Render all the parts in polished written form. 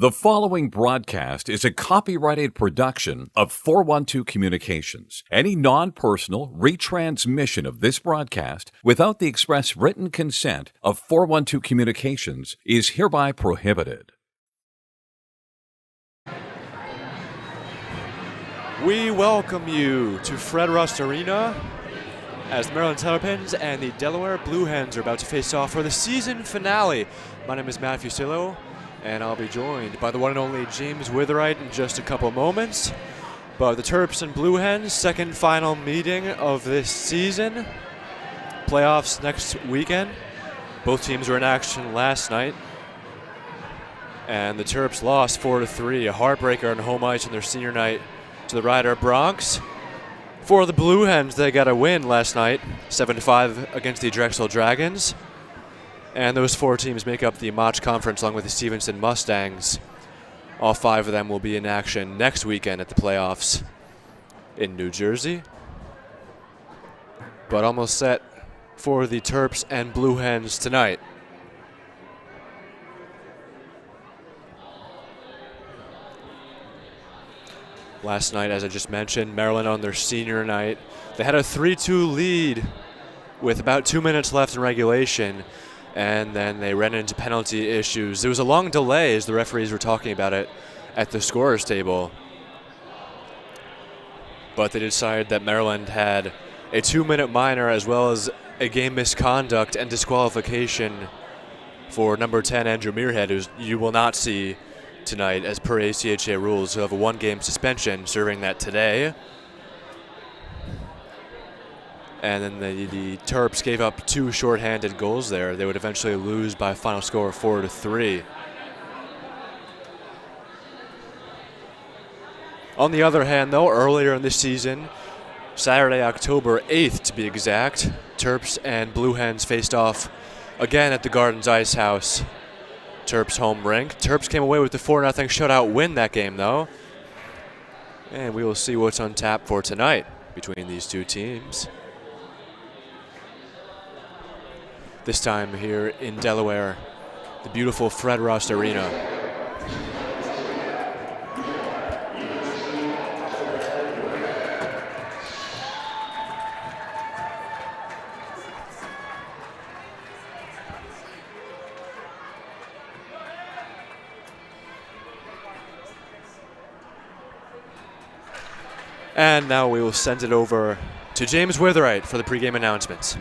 The following broadcast is a copyrighted production of 412 Communications. Any non-personal retransmission of this broadcast without the express written consent of 412 Communications is hereby prohibited. We welcome you to Fred Rust Arena as the Maryland Terrapins and the Delaware Blue Hens are about to face off for the season finale. My name is Matt Fusillo, and I'll be joined by the one and only James Witherite in just a couple moments. But the Terps and Blue Hens, second final meeting of this season. Playoffs next weekend. Both teams were in action last night. And the Terps lost 4-3, a heartbreaker on home ice on their senior night to the Rider Bronx. For the Blue Hens, they got a win last night, 7-5 against the Drexel Dragons. And those four teams make up the Mach Conference along with the Stevenson Mustangs. All five of them will be in action next weekend at the playoffs in New Jersey. But almost set for the Terps and Blue Hens tonight. Last night, as I just mentioned, Maryland on their senior night. They had a 3-2 lead with about 2 minutes left in regulation, and then they ran into penalty issues. There was a long delay as the referees were talking about it at the scorer's table. But they decided that Maryland had a 2-minute minor as well as a game misconduct and disqualification for number 10, Andrew Muirhead, who you will not see tonight as per ACHA rules. He'll have a one-game suspension serving that today. And then the Terps gave up two shorthanded goals there. They would eventually lose by a final score of 4-3. On the other hand, though, earlier in this season, Saturday, October 8th to be exact, Terps and Blue Hens faced off again at the Gardens Ice House. Terps home rink. Terps came away with the 4-0 shutout win that game, though. And we will see what's on tap for tonight between these two teams. This time here in Delaware, the beautiful Fred Rust Arena. And now we will send it over to James Witherite for the pregame announcements.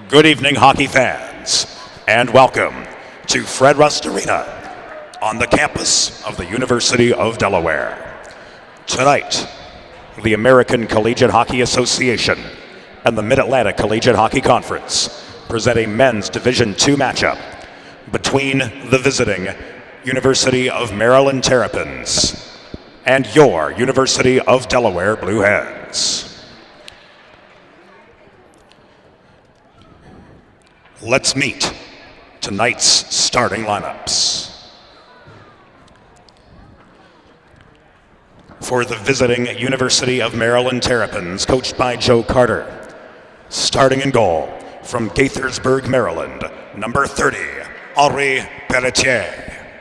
Good evening, hockey fans, and welcome to Fred Rust Arena on the campus of the University of Delaware. Tonight, the American Collegiate Hockey Association and the Mid-Atlantic Collegiate Hockey Conference present a men's Division II matchup between the visiting University of Maryland Terrapins and your University of Delaware Blue Hens. Let's meet tonight's starting lineups. For the visiting University of Maryland Terrapins, coached by Joe Carter. Starting in goal from Gaithersburg, Maryland, number 30, Henri Pelletier.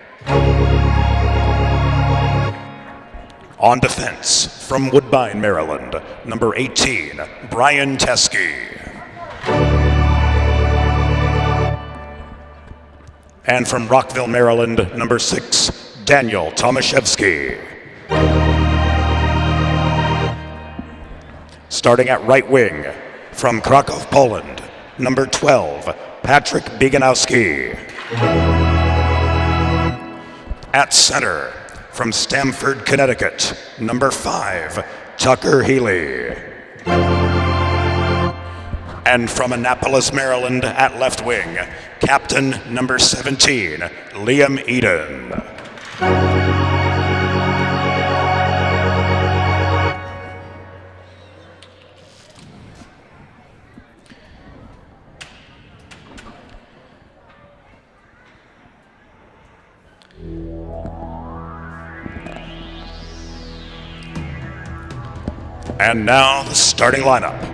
On defense from Woodbine, Maryland, number 18, Brian Teskey. And from Rockville, Maryland, number 6, Daniel Tomaszewski. Starting at right wing, from Krakow, Poland, number 12, Patrick Bieganowski. At center, from Stamford, Connecticut, number 5, Tucker Healy. And from Annapolis, Maryland, at left wing, Captain number 17, Liam Eden. And now the starting lineup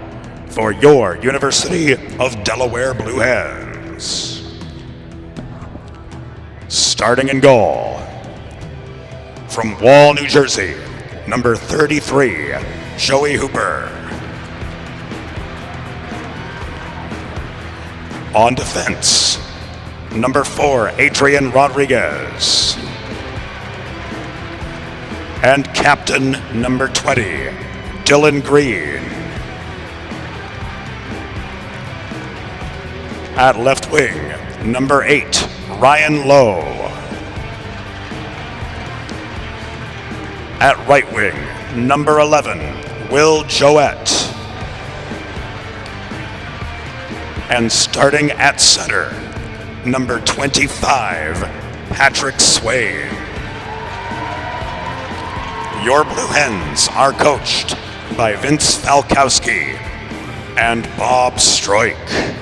for your University of Delaware Blue Hens. Starting in goal, from Wall, New Jersey, number 33, Joey Hooper. On defense, number 4, Adrian Rodriguez. And captain number 20, Dylan Green. At left wing, number 8, Ryan Lowe. At right wing, number 11, Will Joette. And starting at center, number 25, Patrick Swain. Your Blue Hens are coached by Vince Falkowski and Bob Stroik.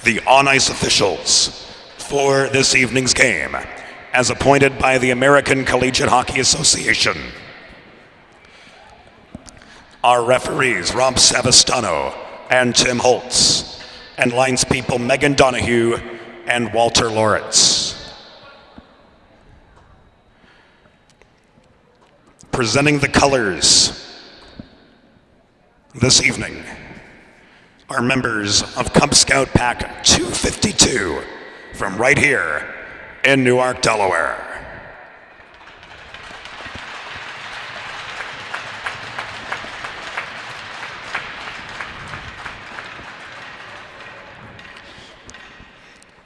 The on-ice officials for this evening's game, as appointed by the American Collegiate Hockey Association, are referees Rob Savastano and Tim Holtz, and linespeople Megan Donahue and Walter Loritz. Presenting the colors this evening are members of Cub Scout Pack 252 from right here in Newark, Delaware.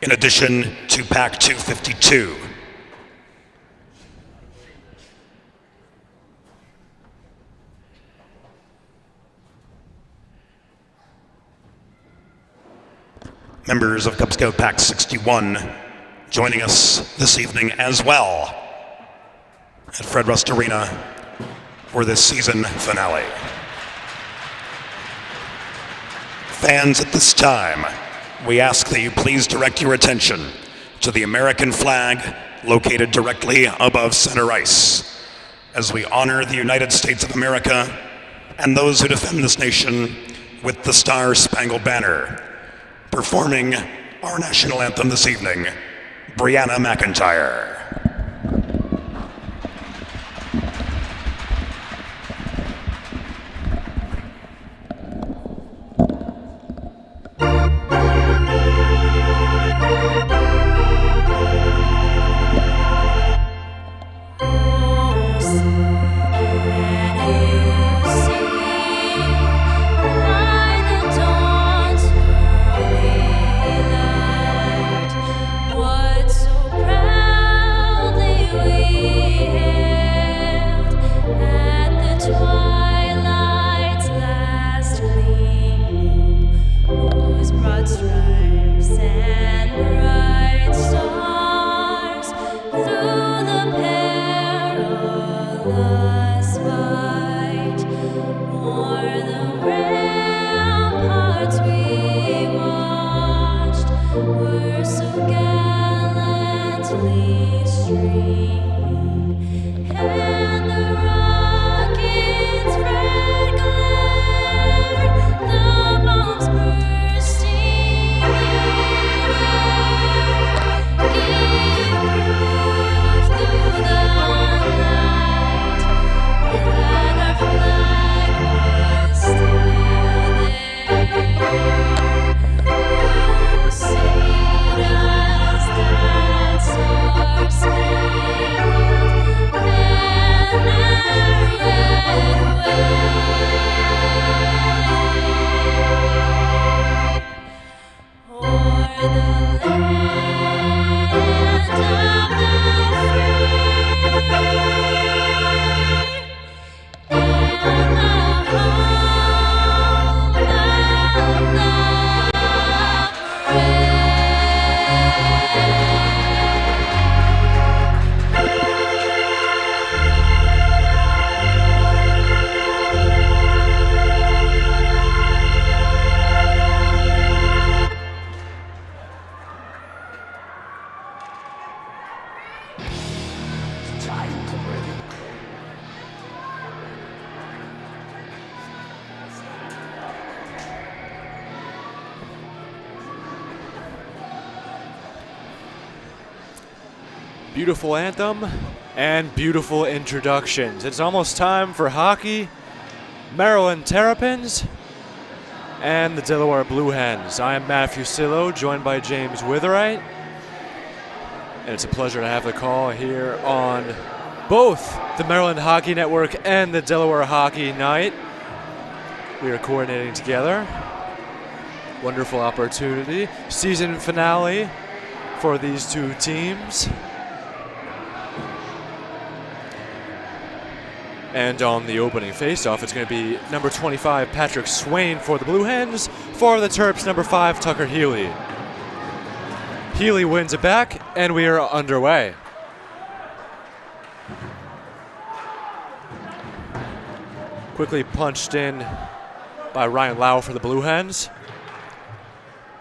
In addition to Pack 252, members of Cub Scout Pack 61 joining us this evening as well at Fred Rust Arena for this season finale. Fans, at this time, we ask that you please direct your attention to the American flag located directly above center ice as we honor the United States of America and those who defend this nation with the Star-Spangled Banner. Performing our national anthem this evening, Brianna McIntyre. Stars Beautiful anthem and beautiful introductions. It's almost time for hockey. Maryland Terrapins and the Delaware Blue Hens. I am Matthew Sillo, joined by James Witherite. And it's a pleasure to have the call here on both the Maryland Hockey Network and the Delaware Hockey Night. We are coordinating together. Wonderful opportunity. Season finale for these two teams. And on the opening faceoff, it's going to be number 25, Patrick Swain for the Blue Hens. For the Terps, number 5, Tucker Healy. Healy wins it back, and we are underway. Quickly punched in by Ryan Lau for the Blue Hens.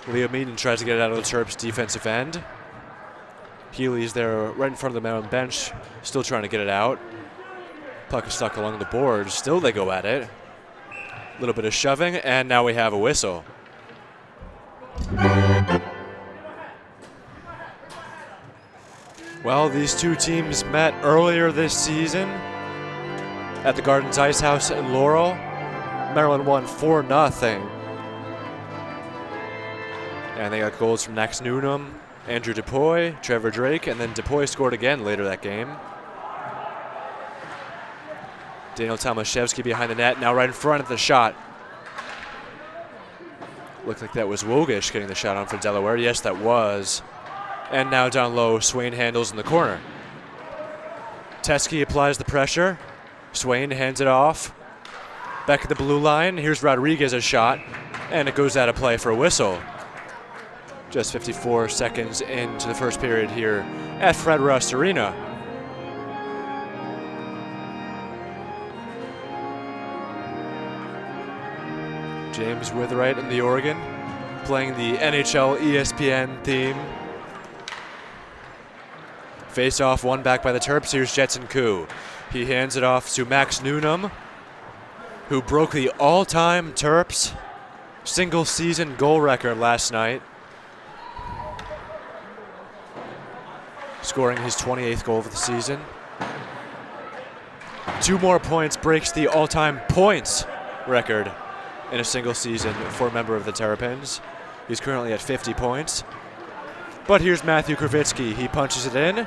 Liam Eaton tries to get it out of the Terps' defensive end. Healy's there right in front of the Maryland bench, still trying to get it out. Puck is stuck along the boards. Still they go at it. A little bit of shoving, and now we have a whistle. Well, these two teams met earlier this season at the Gardens Ice House in Laurel. Maryland won 4-0. And they got goals from Max Noonan, Andrew DePoy, Trevor Drake, and then DePoy scored again later that game. Daniel Tomaszewski behind the net, now right in front of the shot. Looked like that was Wogish getting the shot on for Delaware. Yes, that was. And now down low, Swain handles in the corner. Teskey applies the pressure. Swain hands it off. Back at the blue line, here's Rodriguez's shot, and it goes out of play for a whistle. Just 54 seconds into the first period here at Fred Rust Arena. James Witherite and the Oregon playing the NHL ESPN theme. Face off, one back by the Terps. Here's Jetson Koo. He hands it off to Max Noonan, who broke the all-time Terps single-season goal record last night, scoring his 28th goal of the season. 2 more points breaks the all-time points record in a single season for a member of the Terrapins. He's currently at 50 points. But here's Matthew Kravitsky. He punches it in,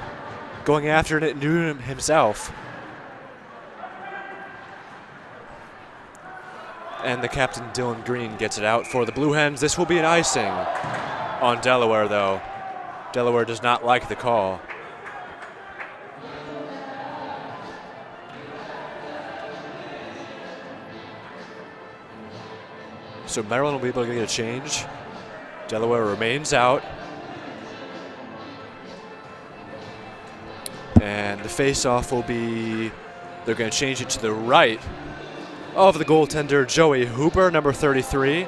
going after it Noonan himself. And the captain, Dylan Green, gets it out for the Blue Hens. This will be an icing on Delaware, though. Delaware does not like the call. So Maryland will be able to get a change. Delaware remains out. And the face-off will be, they're going to change it to the right of the goaltender, Joey Hooper, number 33.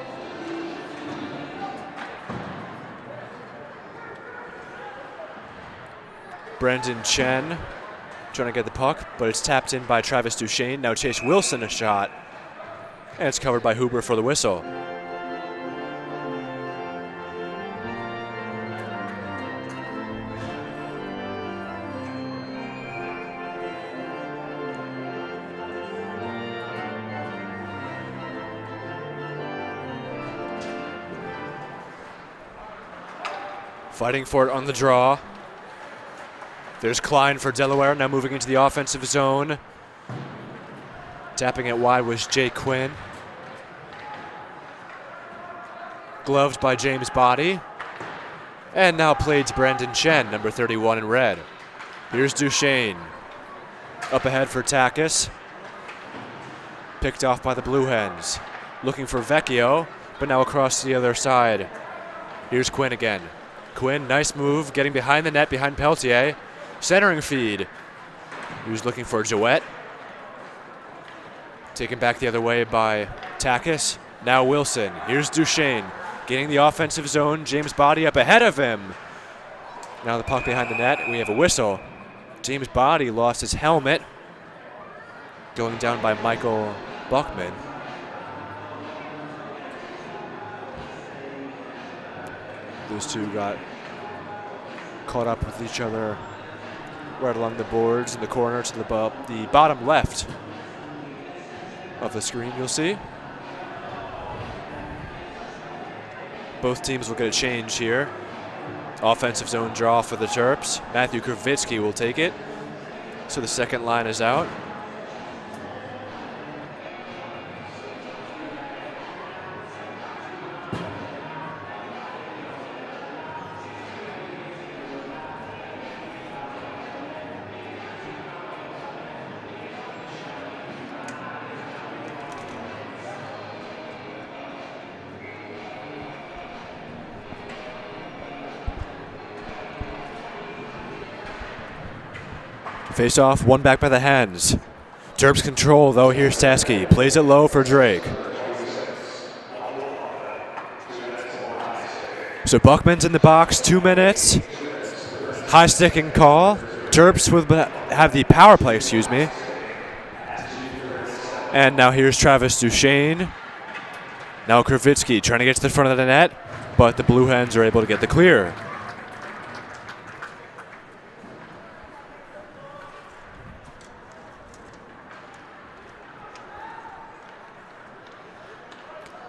Brendan Chen trying to get the puck, but it's tapped in by Travis Duchesne. Now Chase Wilson a shot. And it's covered by Hooper for the whistle. Fighting for it on the draw. There's Klein for Delaware, now moving into the offensive zone. Tapping it wide was Jay Quinn. Gloved by James Body. And now played to Brandon Chen, number 31 in red. Here's Duchesne. Up ahead for Takis. Picked off by the Blue Hens. Looking for Vecchio, but now across to the other side. Here's Quinn again. Quinn, nice move, getting behind the net, behind Peltier. Centering feed. He was looking for Jouet. Taken back the other way by Takis. Now Wilson. Here's Duchesne. Getting the offensive zone. James Body up ahead of him. Now the puck behind the net. We have a whistle. James Body lost his helmet. Going down by Michael Buckman. Those two got caught up with each other right along the boards in the corner to the bottom left of the screen, you'll see. Both teams will get a change here. Offensive zone draw for the Terps. Matthew Kravitsky will take it. So the second line is out. Face off, one back by the Hens. Terps control though, here's Teske. Plays it low for Drake. So Buckman's in the box, 2 minutes. High sticking call. Terps have the power play, excuse me. And now here's Travis Duchesne. Now Kravitsky trying to get to the front of the net, but the Blue Hens are able to get the clear.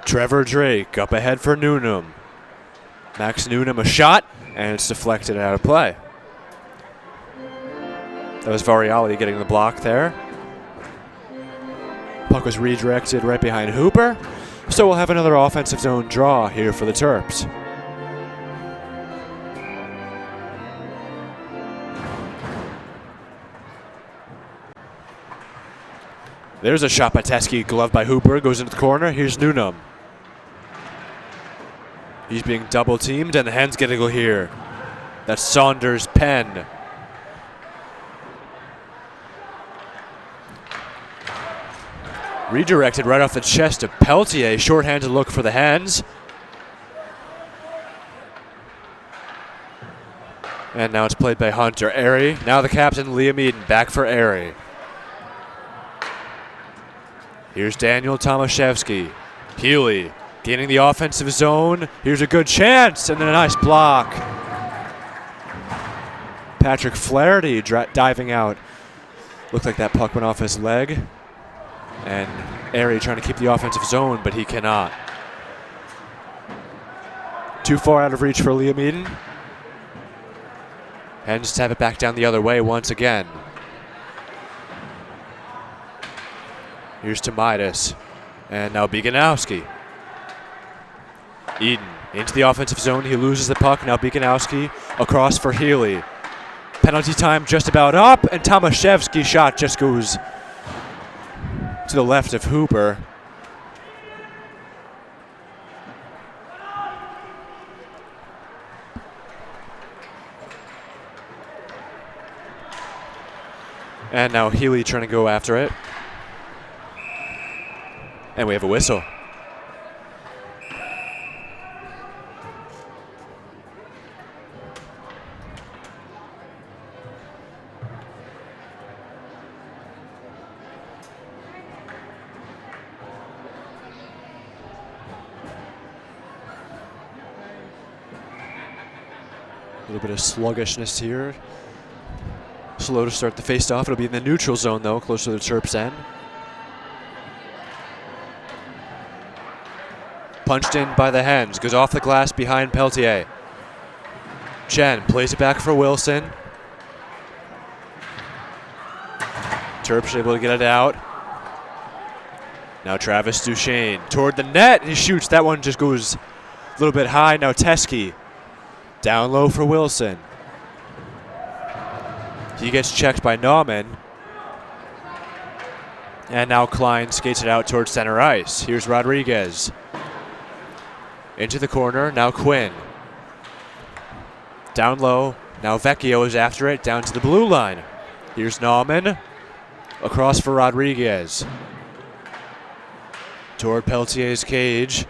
Trevor Drake up ahead for Newnham. Max Newnham a shot, and it's deflected out of play. That was Variali getting the block there. Puck was redirected right behind Hooper. So we'll have another offensive zone draw here for the Terps. There's a shot by Teske, gloved by Hooper, goes into the corner. Here's Newnham. He's being double teamed, and the Hens get a go here. That's Saunders' pen. Redirected right off the chest of Peltier. Shorthanded look for the Hens. And now it's played by Hunter Airy. Now the captain, Liam Eden, back for Airy. Here's Daniel Tomaszewski. Healy gaining the offensive zone. Here's a good chance, and then a nice block. Patrick Flaherty diving out. Looked like that puck went off his leg. And Airy trying to keep the offensive zone, but he cannot. Too far out of reach for Liam Eden. And just have it back down the other way once again. Here's Tomaitis. And now Beganowski. Eden into the offensive zone. He loses the puck. Now Beganowski across for Healy. Penalty time just about up. And Tomaszewski's shot just goes to the left of Hooper. And now Healy trying to go after it. And we have a whistle. A little bit of sluggishness here. Slow to start the face-off. It'll be in the neutral zone, though, close to the Terps' end. Punched in by the Hens. Goes off the glass behind Peltier. Chen plays it back for Wilson. Terps able to get it out. Now Travis Duchesne toward the net. He shoots. That one just goes a little bit high. Now Teske down low for Wilson. He gets checked by Nauman. And now Klein skates it out towards center ice. Here's Rodriguez. Into the corner. Now Quinn. Down low. Now Vecchio is after it. Down to the blue line. Here's Nauman. Across for Rodriguez. Toward Peltier's cage.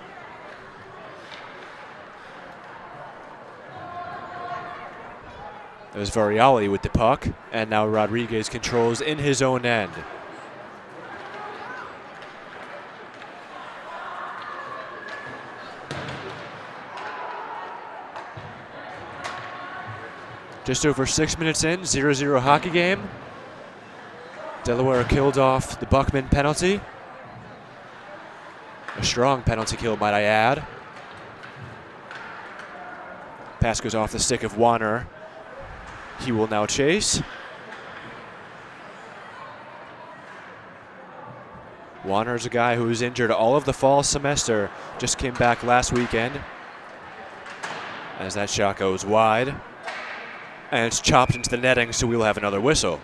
There's Variali with the puck. And now Rodriguez controls in his own end. Just over 6 minutes in, 0-0 hockey game. Delaware killed off the Buckman penalty. A strong penalty kill, might I add. Pass goes off the stick of Warner. He will now chase. Warner's a guy who was injured all of the fall semester. Just came back last weekend. As that shot goes wide. And it's chopped into the netting, so we'll have another whistle.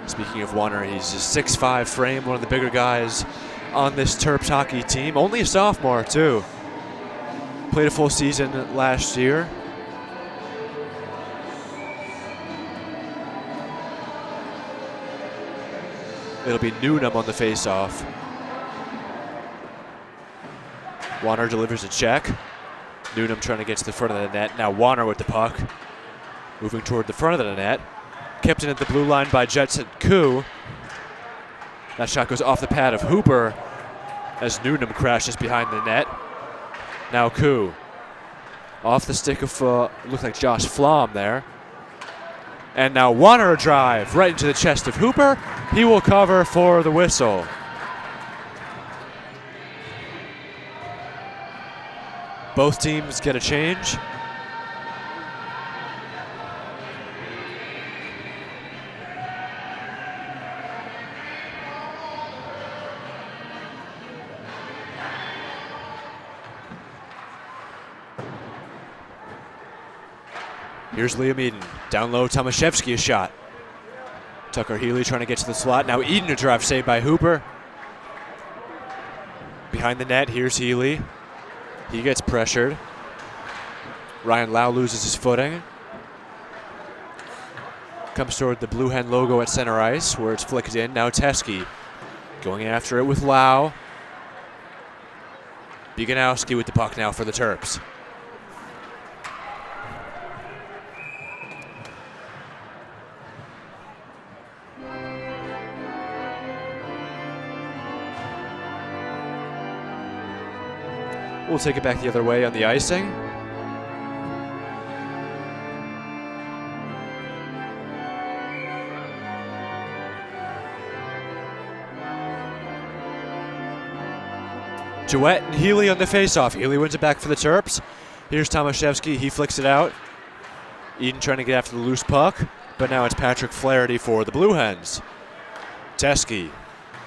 Speaking of Warner, he's a 6'5" frame, one of the bigger guys on this Terps hockey team. Only a sophomore, too. Played a full season last year. It'll be Newnham on the faceoff. Warner delivers a check. Newnham trying to get to the front of the net. Now Warner with the puck. Moving toward the front of the net. Kept in at the blue line by Jetson Koo. That shot goes off the pad of Hooper as Newnham crashes behind the net. Now Koo. Off the stick of, looked like Josh Flom there. And now Warner a drive right into the chest of Hooper. He will cover for the whistle. Both teams get a change. Here's Liam Eden. Down low, Tomaszewski a shot. Tucker Healy trying to get to the slot. Now Eden a drive saved by Hooper. Behind the net, here's Healy. He gets pressured. Ryan Lau loses his footing. Comes toward the Blue Hen logo at center ice where it's flicked in. Now Teske going after it with Lau. Biganowski with the puck now for the Terps. We'll take it back the other way on the icing. Jouett and Healy on the faceoff. Healy wins it back for the Terps. Here's Tomaszewski. He flicks it out. Eden trying to get after the loose puck, but now it's Patrick Flaherty for the Blue Hens. Teske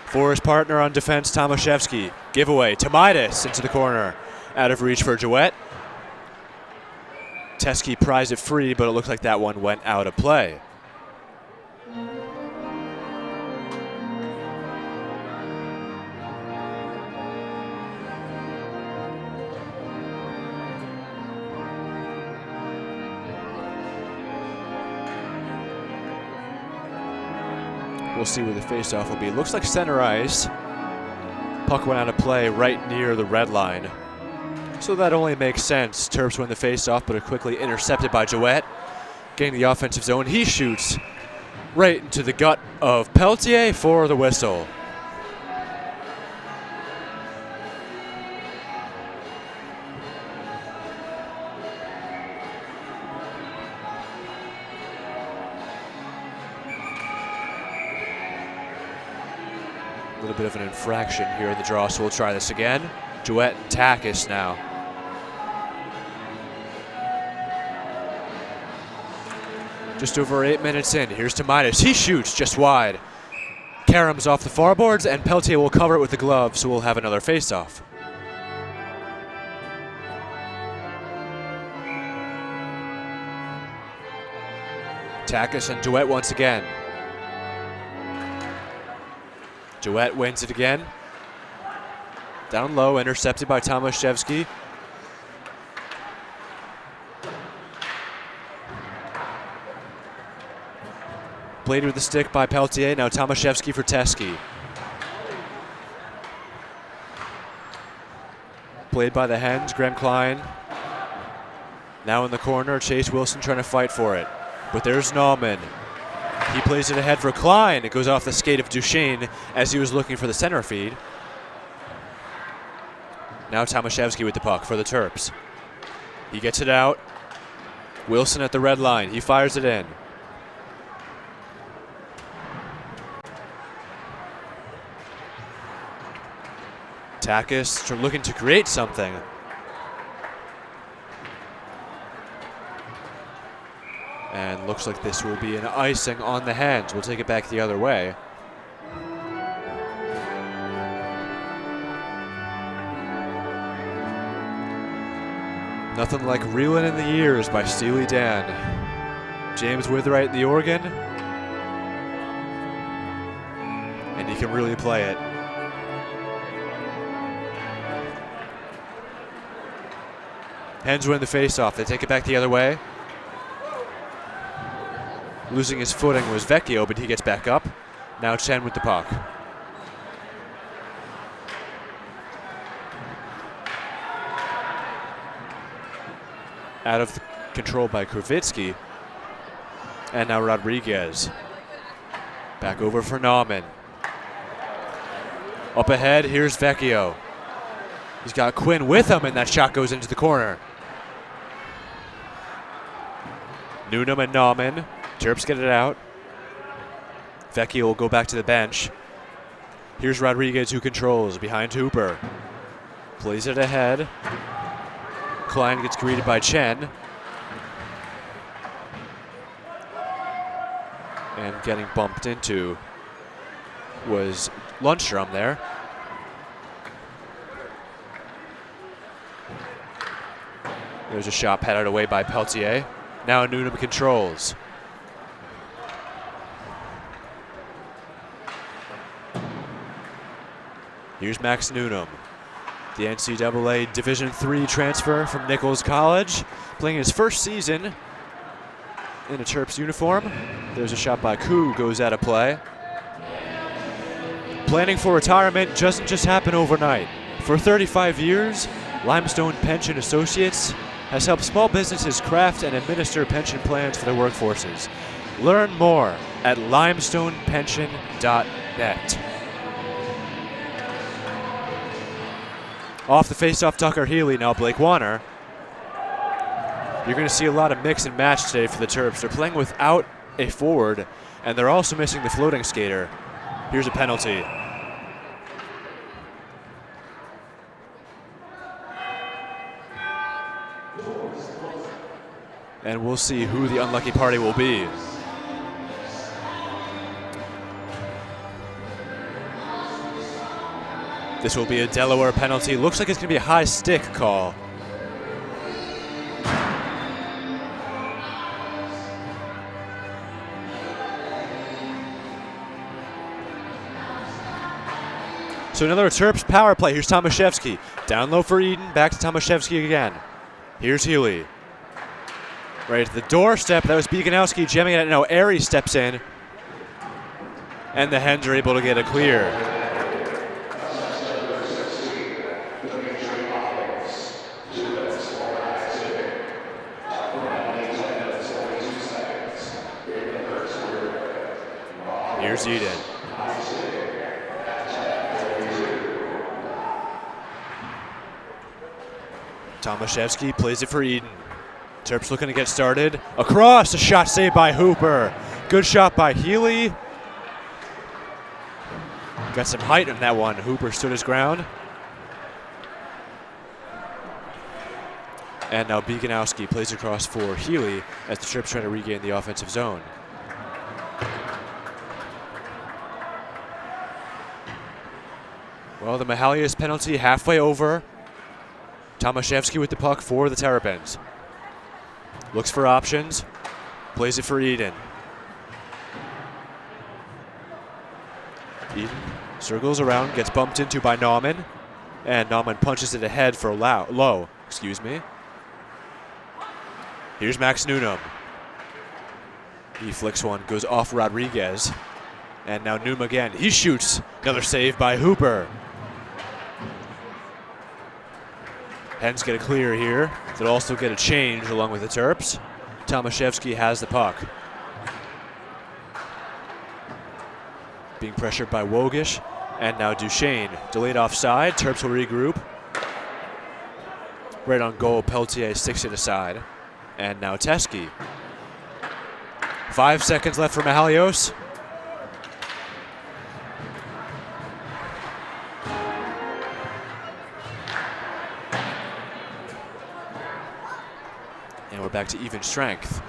for his partner on defense, Tomaszewski. Giveaway. Tomaitis into the corner. Out of reach for Jouett. Teske prized it free, but it looked like that one went out of play. We'll see where the faceoff will be. Looks like center ice. Puck went out of play right near the red line. So that only makes sense. Terps win the faceoff, but are quickly intercepted by Jouett. Getting the offensive zone. He shoots right into the gut of Peltier for the whistle. A little bit of an infraction here in the draw, so we'll try this again. Jouett and Takis now. Just over 8 minutes in. Here's Tomaitis. He shoots just wide. Karam's off the far boards, and Peltier will cover it with the glove, so we'll have another faceoff. Takis and Jouett once again. Jouett wins it again. Down low, intercepted by Tomaszewski. Played with the stick by Peltier. Now Tomaszewski for Teske. Played by the Hens, Graham Klein. Now in the corner, Chase Wilson trying to fight for it. But there's Nauman. He plays it ahead for Klein. It goes off the skate of Duchesne as he was looking for the center feed. Now Tomaszewski with the puck for the Terps. He gets it out. Wilson at the red line. He fires it in. Takis looking to create something. And looks like this will be an icing on the hands. We'll take it back the other way. Nothing like Reelin' in the Years by Steely Dan. James Witherite, the organ. And he can really play it. Hens win the faceoff. They take it back the other way. Losing his footing was Vecchio, but he gets back up. Now Chen with the puck. Out of control by Kravitsky. And now Rodriguez. Back over for Nauman. Up ahead, here's Vecchio. He's got Quinn with him, and that shot goes into the corner. Newnham and Nauman. Terps get it out. Vecchio will go back to the bench. Here's Rodriguez who controls behind Hooper. Plays it ahead. Klein gets greeted by Chen. And getting bumped into was Lundstrom there. There's a shot patted away by Peltier. Now Newnham controls. Here's Max Newnham, the NCAA Division III transfer from Nichols College, playing his first season in a Terps uniform. There's a shot by Koo, goes out of play. Planning for retirement doesn't just happen overnight. For 35 years, Limestone Pension Associates has helped small businesses craft and administer pension plans for their workforces. Learn more at limestonepension.net. Off the faceoff, Tucker Healy, now Blake Warner. You're going to see a lot of mix and match today for the Terps. They're playing without a forward, and they're also missing the floating skater. Here's a penalty. And we'll see who the unlucky party will be. This will be a Delaware penalty. Looks like it's going to be a high stick call. So another Terps power play. Here's Tomaszewski. Down low for Eden. Back to Tomaszewski again. Here's Healy. Right at the doorstep. That was Beganowski jamming it. Now Airy steps in. And the Hens are able to get a clear. Here's Eden. Tomaszewski plays it for Eden. Terps looking to get started. Across, a shot saved by Hooper. Good shot by Healy. Got some height on that one. Hooper stood his ground. And now Beganowski plays across for Healy as the Terps trying to regain the offensive zone. Well, the Mahalius penalty halfway over. Tomaszewski with the puck for the Terrapins. Looks for options. Plays it for Eden. Eden circles around, gets bumped into by Nauman. And Nauman punches it ahead for low. Here's Max Newnham. He flicks one, goes off Rodriguez. And now Newnham again. He shoots. Another save by Hooper. Hens get a clear here. They'll also get a change along with the Terps. Tomaszewski has the puck. Being pressured by Wogish. And now Duchesne. Delayed offside. Terps will regroup. Right on goal, Peltier sticks it aside. And now Teskey. 5 seconds left for Mahalios. And we're back to even strength.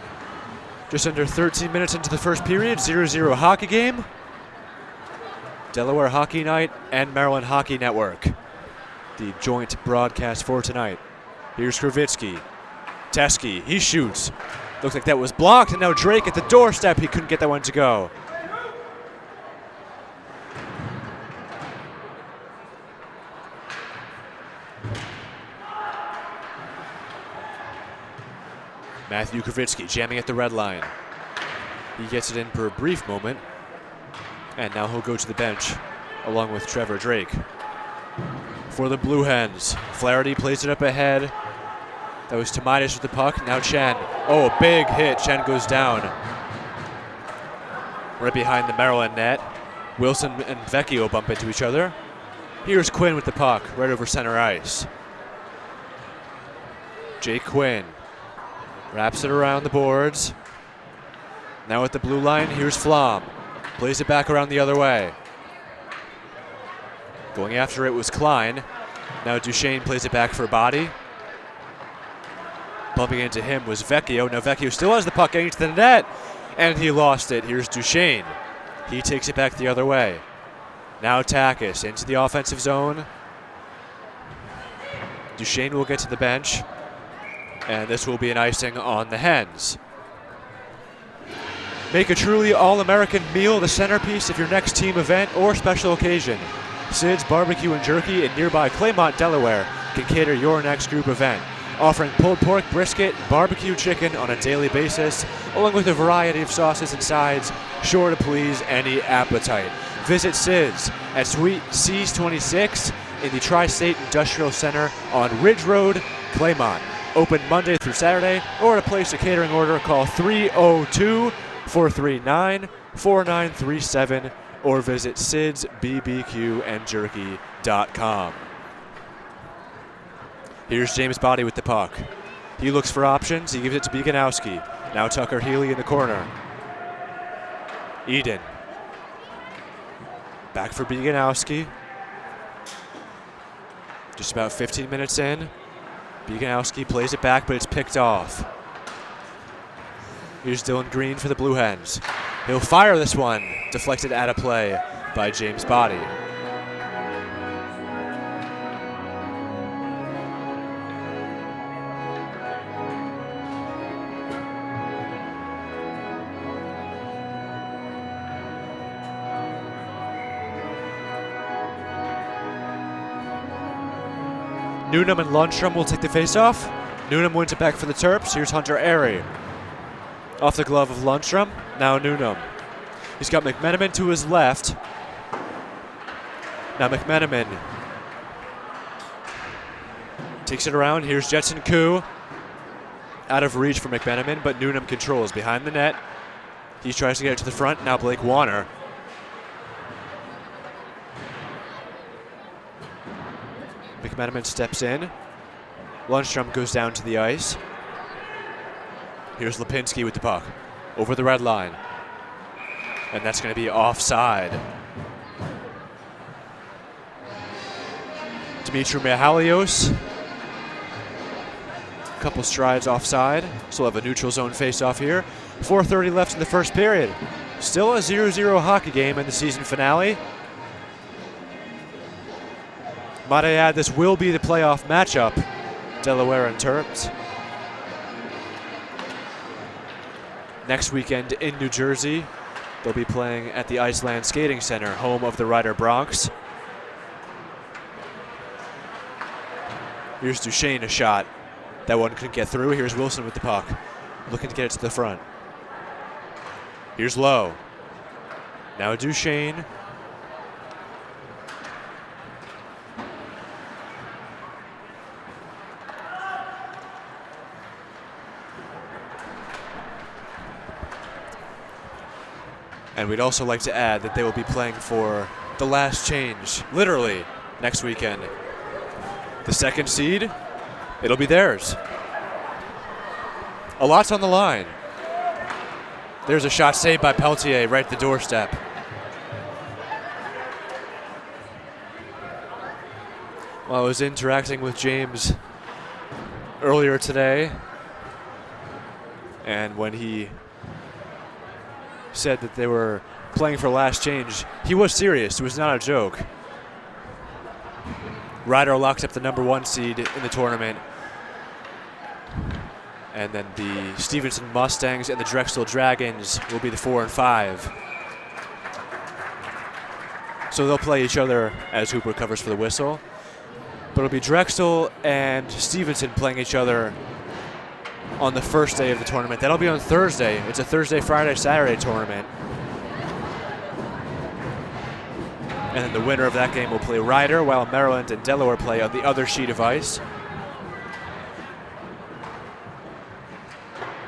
Just under 13 minutes into the first period, 0-0 hockey game. Delaware Hockey Night and Maryland Hockey Network. The joint broadcast for tonight. Here's Kravitsky. Teskey, he shoots. Looks like that was blocked, and now Drake at the doorstep. He couldn't get that one to go. Matthew Kravitsky jamming at the red line. He gets it in for a brief moment, and now he'll go to the bench along with Trevor Drake. For the Blue Hens, Flaherty plays it up ahead. That was Tomaitis with the puck. Now Chen. Oh, a big hit. Chen goes down. Right behind the Maryland net. Wilson and Vecchio bump into each other. Here's Quinn with the puck right over center ice. Jake Quinn wraps it around the boards. Now at the blue line, here's Flom. Plays it back around the other way. Going after it was Klein. Now Duchesne plays it back for Body. Bumping into him was Vecchio. Now Vecchio still has the puck getting to the net, and he lost it. Here's Duchesne. He takes it back the other way. Now Takis into the offensive zone. Duchesne will get to the bench, and this will be an icing on the Hens. Make a truly all-American meal the centerpiece of your next team event or special occasion. Sid's Barbecue and Jerky in nearby Claymont, Delaware can cater your next group event, offering pulled pork, brisket, barbecue chicken on a daily basis, along with a variety of sauces and sides, sure to please any appetite. Visit Sid's at Suite C26 in the Tri-State Industrial Center on Ridge Road, Claymont. Open Monday through Saturday, or to place a catering order, call 302-439-4937 or visit sidsbbqandjerky.com. Here's James Body with the puck. He looks for options. He gives it to Beganowski. Now Tucker Healy in the corner. Eden. Back for Beganowski. Just about 15 minutes in. Beganowski plays it back, but it's picked off. Here's Dylan Green for the Blue Hens. He'll fire this one. Deflected out of play by James Body. Newnham and Lundstrom will take the face-off. Newnham wins it back for the Terps. Here's Hunter Airy. Off the glove of Lundstrom. Now Newnham. He's got McMenamin to his left. Now McMenamin takes it around. Here's Jetson Koo. Out of reach for McMenamin, but Newnham controls behind the net. He tries to get it to the front. Now Blake Warner. McMenamin steps in. Lundstrom goes down to the ice. Here's Lipinski with the puck. Over the red line. And that's going to be offside. Dimitri Mihalios. A couple strides offside. So we'll have a neutral zone face-off here. 4:30 left in the first period. Still a 0-0 hockey game in the season finale. Might I add, this will be the playoff matchup, Delaware and Terps. Next weekend in New Jersey, they'll be playing at the Iceland Skating Center, home of the Rider Bronx. Here's Duchesne, a shot. That one couldn't get through. Here's Wilson with the puck, looking to get it to the front. Here's Lowe. Now Duchesne. And we'd also like to add that they will be playing for the last change, literally, next weekend. The second seed it'll be theirs. A lot's on the line. There's a shot saved by Peltier right at the doorstep. Well, I was interacting with James earlier today, and when he said that they were playing for last change, he was serious. It was not a joke. Ryder locks up the number 1 seed in the tournament. And then the Stevenson Mustangs and the Drexel Dragons will be the 4 and 5. So they'll play each other as Hooper covers for the whistle. But it'll be Drexel and Stevenson playing each other on the first day of the tournament. That'll be on Thursday. It's a Thursday, Friday, Saturday tournament. And then the winner of that game will play Ryder, while Maryland and Delaware play on the other sheet of ice.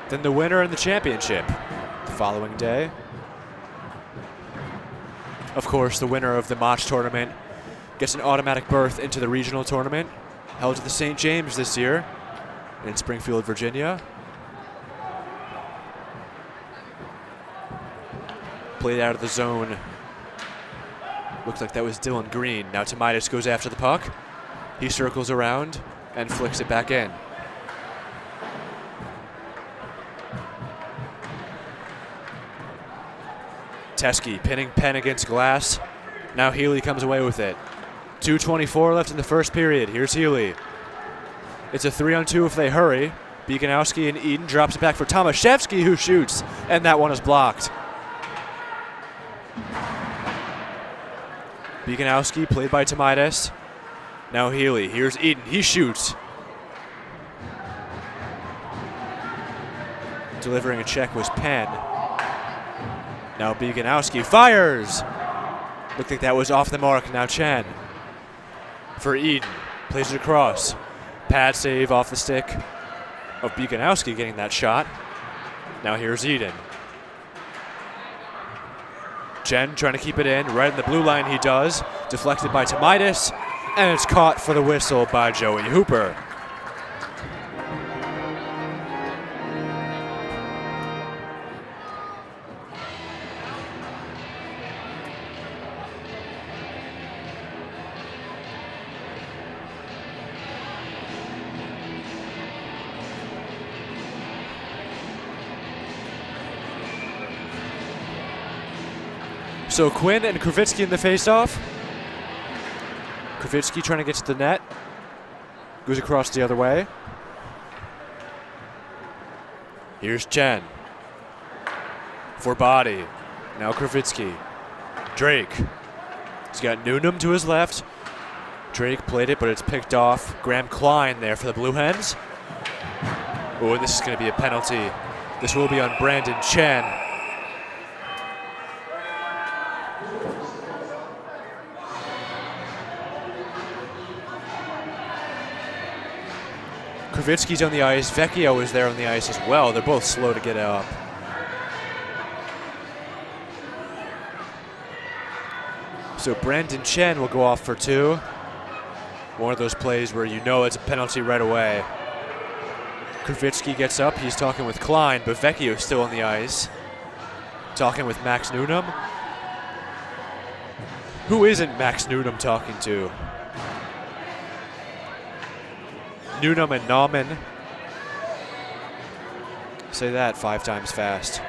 Then the winner in the championship the following day. Of course, the winner of the Mach tournament gets an automatic berth into the regional tournament held at the St. James this year in Springfield, Virginia. Played out of the zone. Looks like that was Dylan Green. Now Tomaitis goes after the puck. He circles around and flicks it back in. Teskey pinning Penn against glass. Now Healy comes away with it. 2:24 left in the first period. Here's Healy. It's a 3-on-2 if they hurry. Beakonowski and Eden drops it back for Tomaszewski, who shoots, and that one is blocked. Beakonowski played by Tomaitis. Now Healy. Here's Eden. He shoots. Delivering a check was Penn. Now Beakonowski fires. Looked like that was off the mark. Now Chen. For Eden. Plays it across. Pad save off the stick of Beakonowski getting that shot. Now here's Eden. Chen trying to keep it in. Right in the blue line he does. Deflected by Tomaitis. And it's caught for the whistle by Joey Hooper. So Quinn and Kravitsky in the faceoff. Kravitsky trying to get to the net. Goes across the other way. Here's Chen. For body. Now Kravitsky. Drake. He's got Newnham to his left. Drake played it, but it's picked off. Graham Klein there for the Blue Hens. Oh, and this is going to be a penalty. This will be on Brandon Chen. Kravitsky's on the ice. Vecchio is there on the ice as well. They're both slow to get up. So Brandon Chen will go off for 2. One of those plays where you know it's a penalty right away. Kravitsky gets up. He's talking with Klein, but Vecchio's still on the ice. Talking with Max Newnham. Who isn't Max Newnham talking to? Newnham and Nauman. Say that 5 times fast.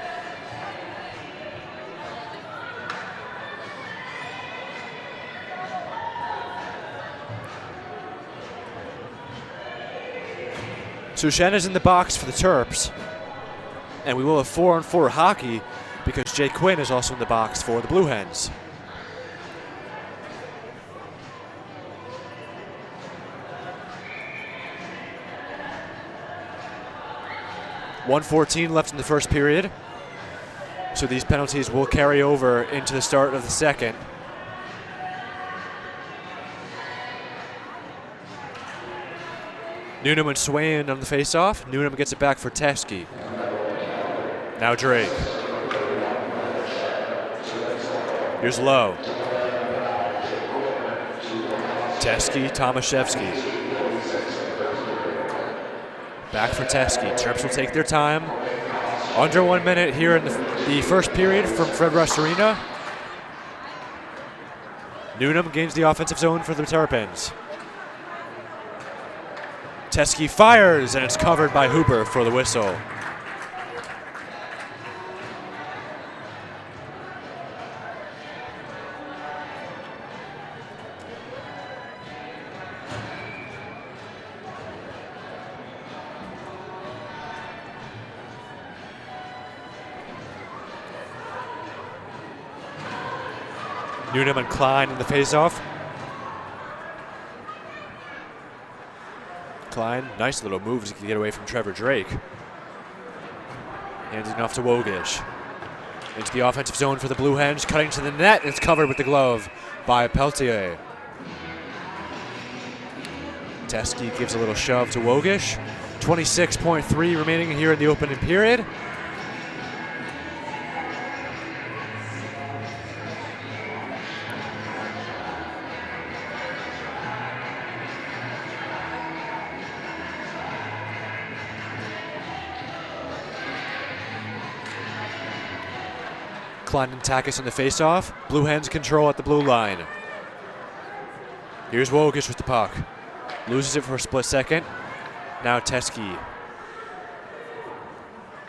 So Shen is in the box for the Terps. And we will have 4-on-4 hockey because Jay Quinn is also in the box for the Blue Hens. .114 left in the first period. So these penalties will carry over into the start of the second. Newnham and Swain on the faceoff. Newnham gets it back for Teskey. Now Drake. Here's Lowe. Teskey, Tomaszewski. Back for Teskey. Terps will take their time. Under 1 minute here in the first period from Fred Rust Arena. Newnham gains the offensive zone for the Terrapins. Teskey fires, and it's covered by Hooper for the whistle. Newnham and Klein in the faceoff. Klein, nice little moves to get away from Trevor Drake. Handing off to Wogish. Into the offensive zone for the Blue Hens, cutting to the net, and it's covered with the glove by Peltier. Teskey gives a little shove to Wogish. 26.3 remaining here in the opening period. Klein and Takis in the faceoff. Blue Hens control at the blue line. Here's Wogish with the puck. Loses it for a split second. Now Teskey.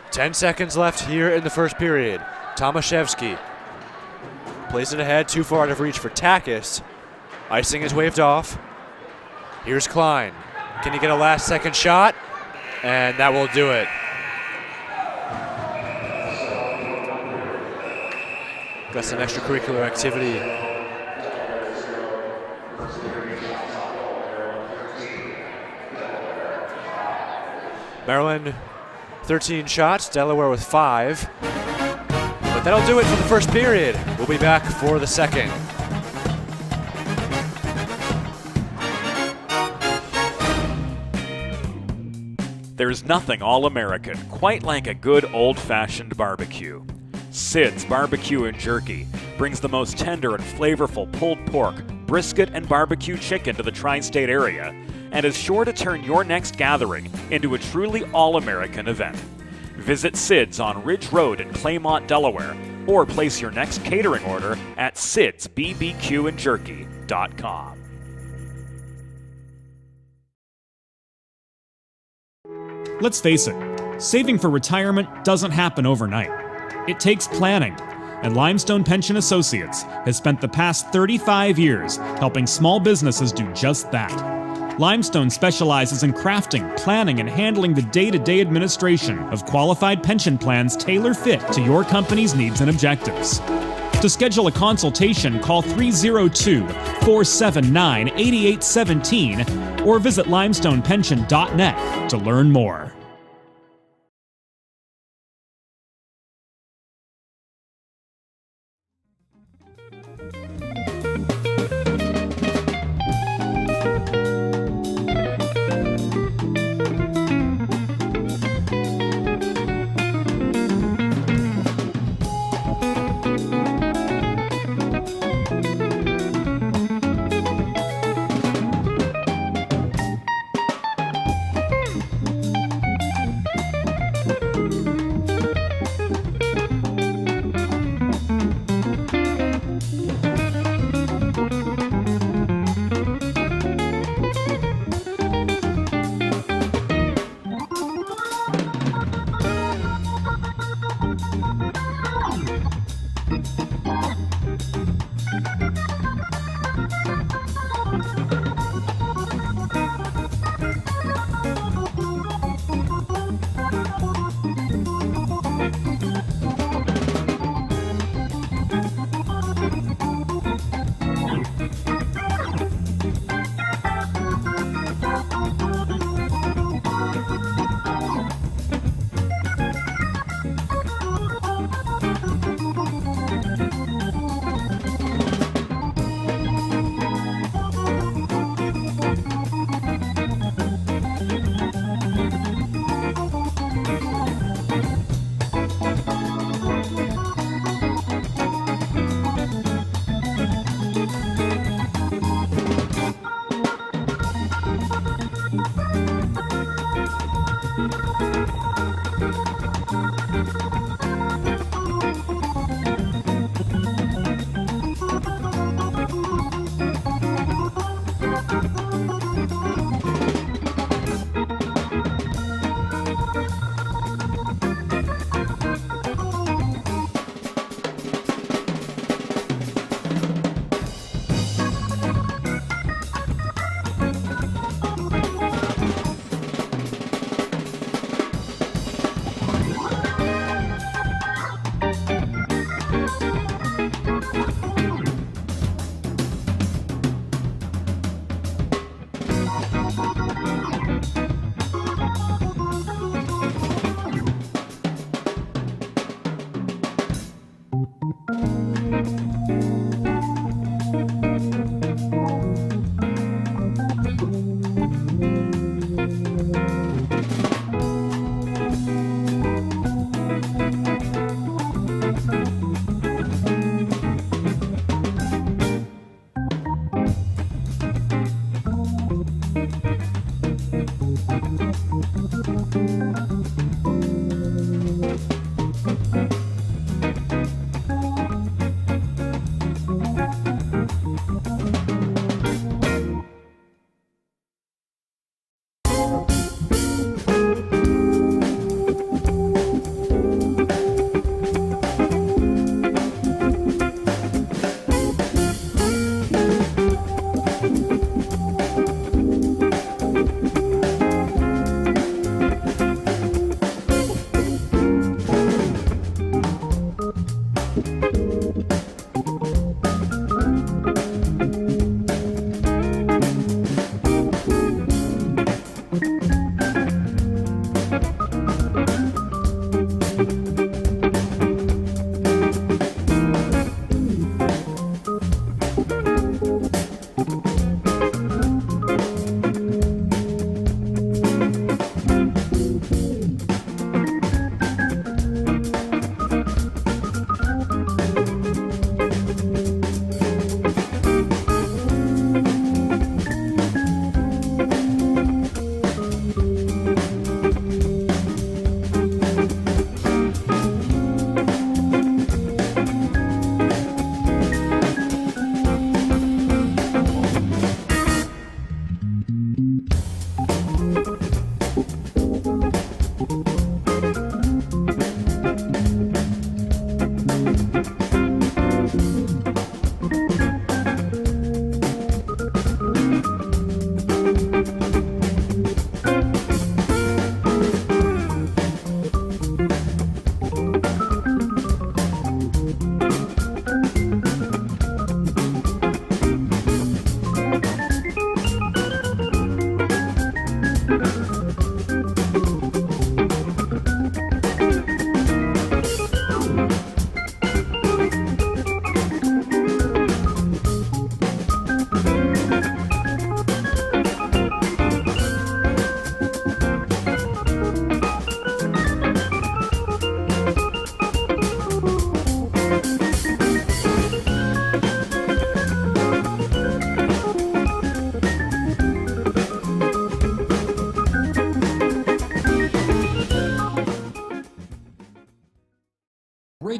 10 seconds left here in the first period. Tomaszewski plays it ahead, too far out of reach for Takis. Icing is waved off. Here's Klein. Can he get a last second shot? And that will do it. Got some extracurricular activity. Maryland, 13 shots. Delaware with 5. But that'll do it for the first period. We'll be back for the second. There's nothing all-American quite like a good old-fashioned barbecue. Sid's Barbecue and Jerky brings the most tender and flavorful pulled pork, brisket, and barbecue chicken to the tri-state area and is sure to turn your next gathering into a truly all-American event. Visit Sid's on Ridge Road in Claymont, Delaware, or place your next catering order at sidsbbqandjerky.com. Let's face it, saving for retirement doesn't happen overnight. It takes planning, and Limestone Pension Associates has spent the past 35 years helping small businesses do just that. Limestone specializes in crafting, planning, and handling the day-to-day administration of qualified pension plans tailor-fit to your company's needs and objectives. To schedule a consultation, call 302-479-8817 or visit limestonepension.net to learn more.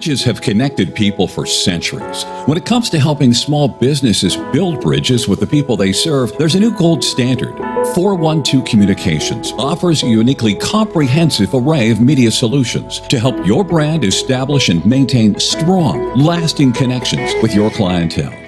Bridges have connected people for centuries. When it comes to helping small businesses build bridges with the people they serve, there's a new gold standard. 412 Communications offers a uniquely comprehensive array of media solutions to help your brand establish and maintain strong, lasting connections with your clientele.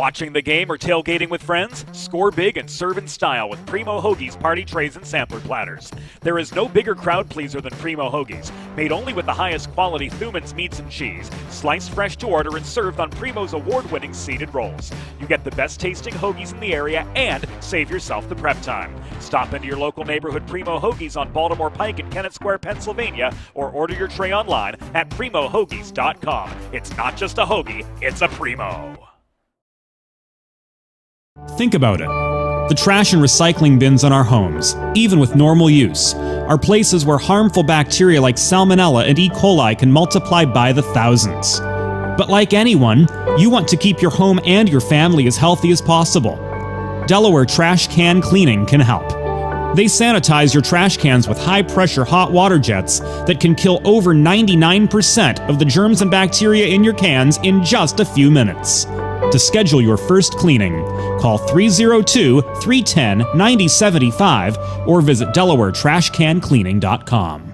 Watching the game or tailgating with friends? Score big and serve in style with Primo Hoagie's party trays and sampler platters. There is no bigger crowd pleaser than Primo Hoagies, made only with the highest quality Thuman's meats and cheese, sliced fresh to order and served on Primo's award-winning seeded rolls. You get the best tasting hoagies in the area and save yourself the prep time. Stop into your local neighborhood Primo Hoagies on Baltimore Pike in Kennett Square, Pennsylvania, or order your tray online at primohoagies.com. It's not just a hoagie, it's a Primo. Think about it. The trash and recycling bins in our homes, even with normal use, are places where harmful bacteria like Salmonella and E. coli can multiply by the thousands. But like anyone, you want to keep your home and your family as healthy as possible. Delaware Trash Can Cleaning can help. They sanitize your trash cans with high-pressure hot water jets that can kill over 99% of the germs and bacteria in your cans in just a few minutes. To schedule your first cleaning, call 302-310-9075 or visit DelawareTrashCanCleaning.com.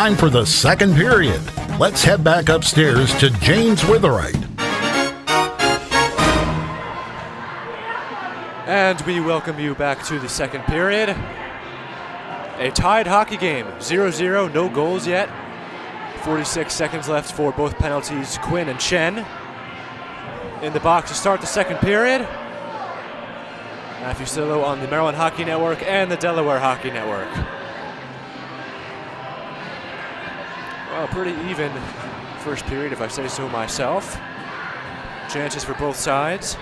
time for the second period. Let's head back upstairs to James Witherite. And we welcome you back to the second period. A tied hockey game, 0-0, no goals yet. 46 seconds left for both penalties, Quinn and Chen. In the box to start the second period. Matthew Stillo on the Maryland Hockey Network and the Delaware Hockey Network. Well, pretty even first period, if I say so myself. Chances for both sides.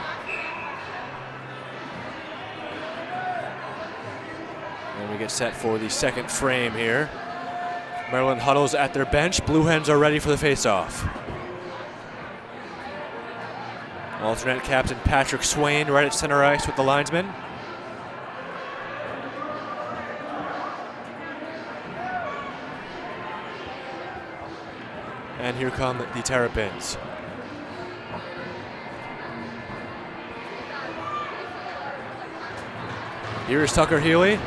And we get set for the second frame here. Maryland huddles at their bench. Blue Hens are ready for the face-off. Alternate captain Patrick Swain right at center ice with the linesman. And here come the Terrapins. Here's Tucker Healy.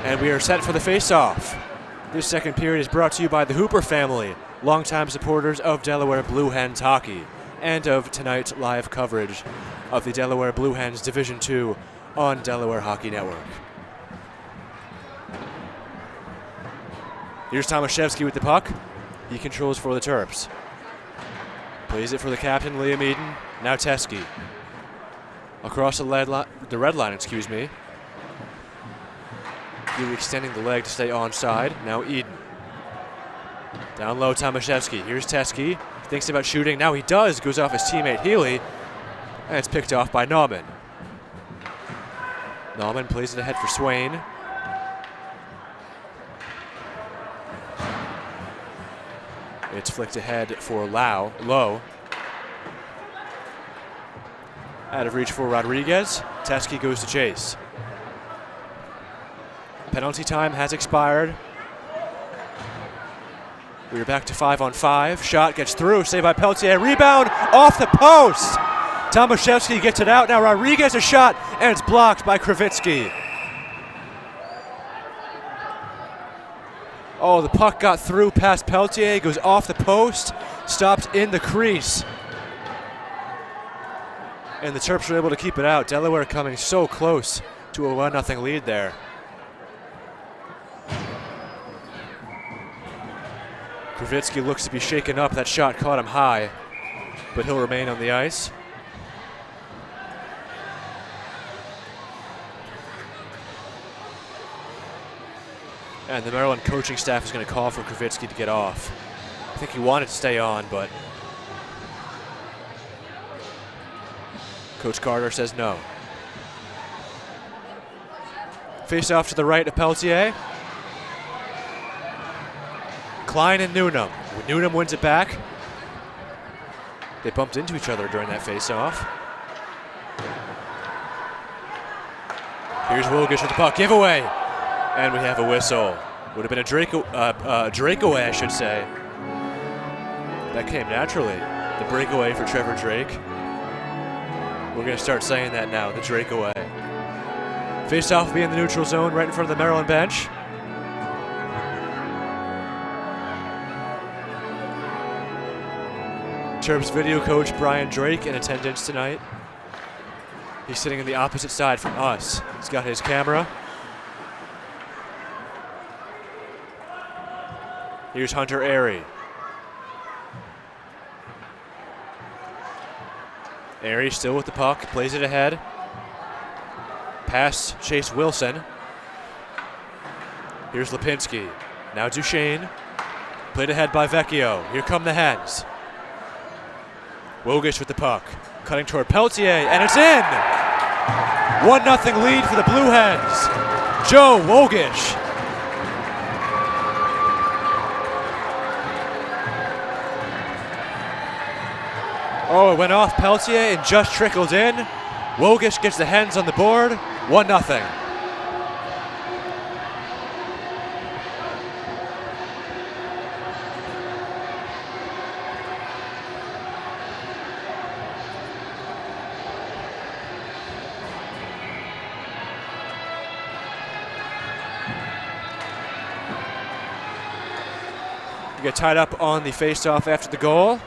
And we are set for the face-off. This second period is brought to you by the Hooper family, longtime supporters of Delaware Blue Hens hockey, and of tonight's live coverage of the Delaware Blue Hens Division II on Delaware Hockey Network. Here's Tomaszewski with the puck. He controls for the Terps. Plays it for the captain, Liam Eden. Now Teskey. Across the red line, excuse me. Healy extending the leg to stay onside. Now Eden. Down low, Tomaszewski. Here's Teskey. Thinks about shooting. Now he does. Goes off his teammate Healy. And it's picked off by Nauman. Nauman plays it ahead for Swain. It's flicked ahead for Lowe. Out of reach for Rodriguez. Teskey goes to chase. Penalty time has expired. We are back to 5-on-5. Shot gets through. Saved by Peltier. Rebound off the post. Tomaszewski gets it out. Now Rodriguez a shot, and it's blocked by Kravitsky. Oh, the puck got through past Peltier. Goes off the post. Stopped in the crease. And the Terps were able to keep it out. Delaware coming so close to a 1-0 lead there. Kravitsky looks to be shaken up. That shot caught him high, but he'll remain on the ice. And the Maryland coaching staff is going to call for Kravitsky to get off. I think he wanted to stay on, but Coach Carter says no. Face off to the right of Peltier. Klein and Newnham. Newnham wins it back. They bumped into each other during that face-off. Here's Wilgish with the puck. Giveaway. And we have a whistle. Would have been a Drakeaway, I should say. That came naturally. The breakaway for Trevor Drake. We're going to start saying that now, the Drakeaway. Face-off will be in the neutral zone right in front of the Maryland bench. Terps video coach Brian Drake in attendance tonight. He's sitting on the opposite side from us. He's got his camera. Here's Hunter Airy. Airy still with the puck, plays it ahead. Pass Chase Wilson. Here's Lipinski. Now Duchesne. Played ahead by Vecchio. Here come the Hens. Wogish with the puck. Cutting toward Peltier, and it's in! 1-0 lead for the Blue Hens. Joe Wogish. Oh, it went off Peltier and just trickled in. Wogish gets the Hens on the board. 1-0. You get tied up on the face-off after the goal.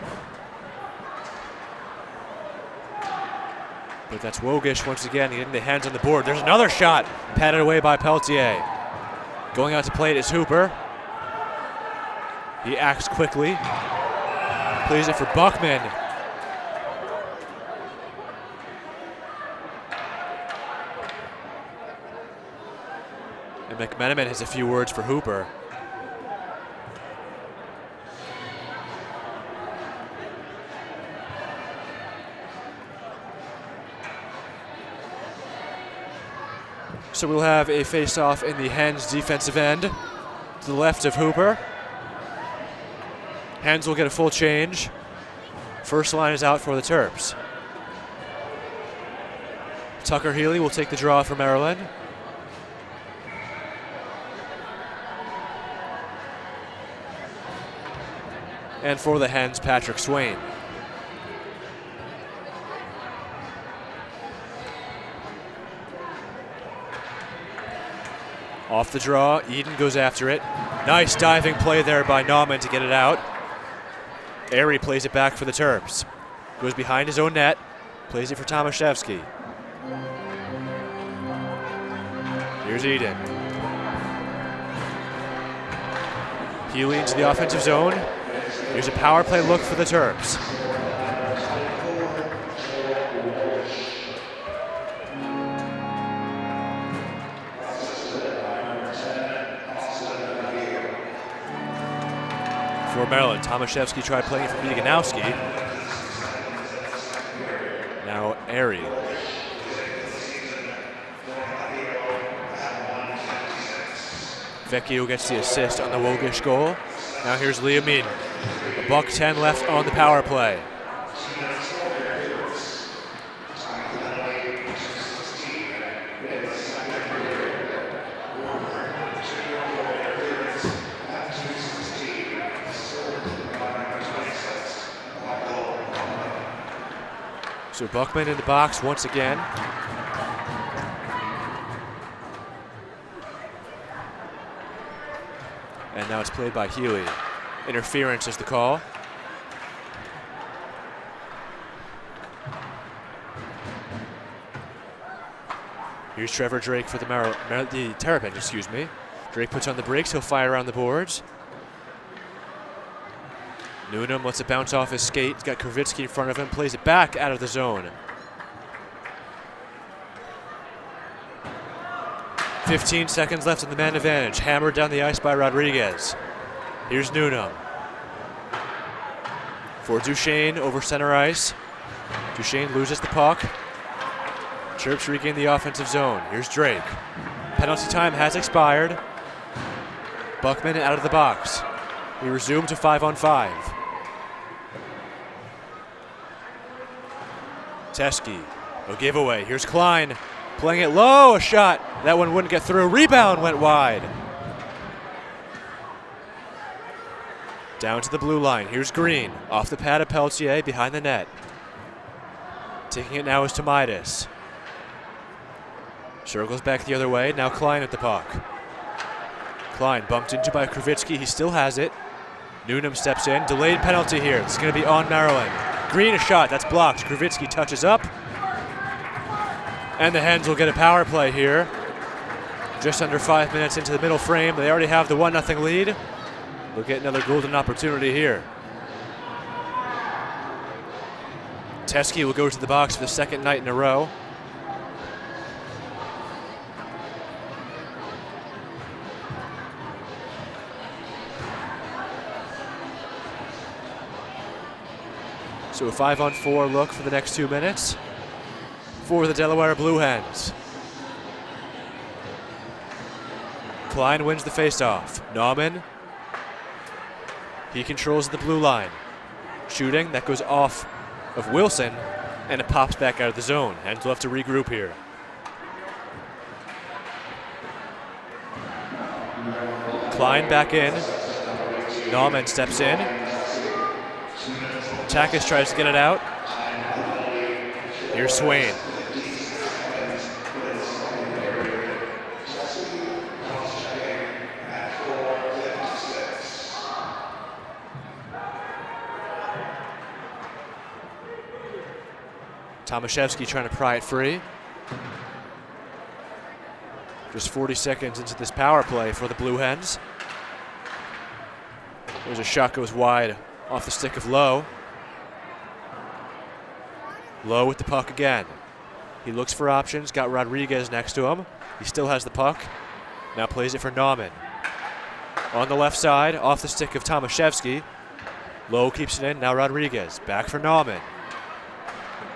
But that's Wogish once again getting the hands on the board. There's another shot patted away by Peltier. Going out to play it is Hooper. He acts quickly. Plays it for Buckman. And McMenamin has a few words for Hooper. So we'll have a face-off in the Hens defensive end to the left of Hooper. Hens will get a full change. First line is out for the Terps. Tucker Healy will take the draw for Maryland. And for the Hens, Patrick Swain. Off the draw, Eden goes after it. Nice diving play there by Nauman to get it out. Airy plays it back for the Terps. Goes behind his own net, plays it for Tomaszewski. Here's Eden. Healy into the offensive zone. Here's a power play look for the Terps. For Maryland, Tomaszewski tried playing for Bieganowski. Now Airy. Vecchio gets the assist on the Wogish goal. Now here's Liam Eden. $1:10 left on the power play. So Buckman in the box once again. And now it's played by Healy. Interference is the call. Here's Trevor Drake for the Terrapins, excuse me. Drake puts on the brakes, he'll fire around the boards. Newnham lets it bounce off his skate. He's got Kravitsky in front of him, plays it back out of the zone. 15 seconds left in the man advantage. Hammered down the ice by Rodriguez. Here's Newnham. For Duchesne over center ice. Duchesne loses the puck. Terps regain the offensive zone. Here's Drake. Penalty time has expired. Buckman out of the box. We resume to 5-on-5. Teske, no giveaway. Here's Klein, playing it low, a shot. That one wouldn't get through. Rebound went wide. Down to the blue line. Here's Green, off the pad of Peltier, behind the net. Taking it now is Tomaitis. Circles back the other way. Now Klein at the puck. Klein bumped into by Kravitsky. He still has it. Newnham steps in. Delayed penalty here. It's going to be on Maryland. Green a shot. That's blocked. Kravitsky touches up. And the Hens will get a power play here. Just under 5 minutes into the middle frame. They already have the 1-0 lead. They'll get another golden opportunity here. Teske will go to the box for the second night in a row. So a 5-on-4 look for the next 2 minutes for the Delaware Blue Hens. Klein wins the faceoff. Nauman, he controls the blue line. Shooting, that goes off of Wilson, and it pops back out of the zone. Hens will have to regroup here. Klein back in. Nauman steps in. Takis tries to get it out. Here's Swain. Tomaszewski trying to pry it free. Just 40 seconds into this power play for the Blue Hens. There's a shot goes wide off the stick of Lowe. Lowe with the puck again. He looks for options, got Rodriguez next to him. He still has the puck. Now plays it for Nauman. On the left side, off the stick of Tomaszewski. Lowe keeps it in, now Rodriguez. Back for Nauman.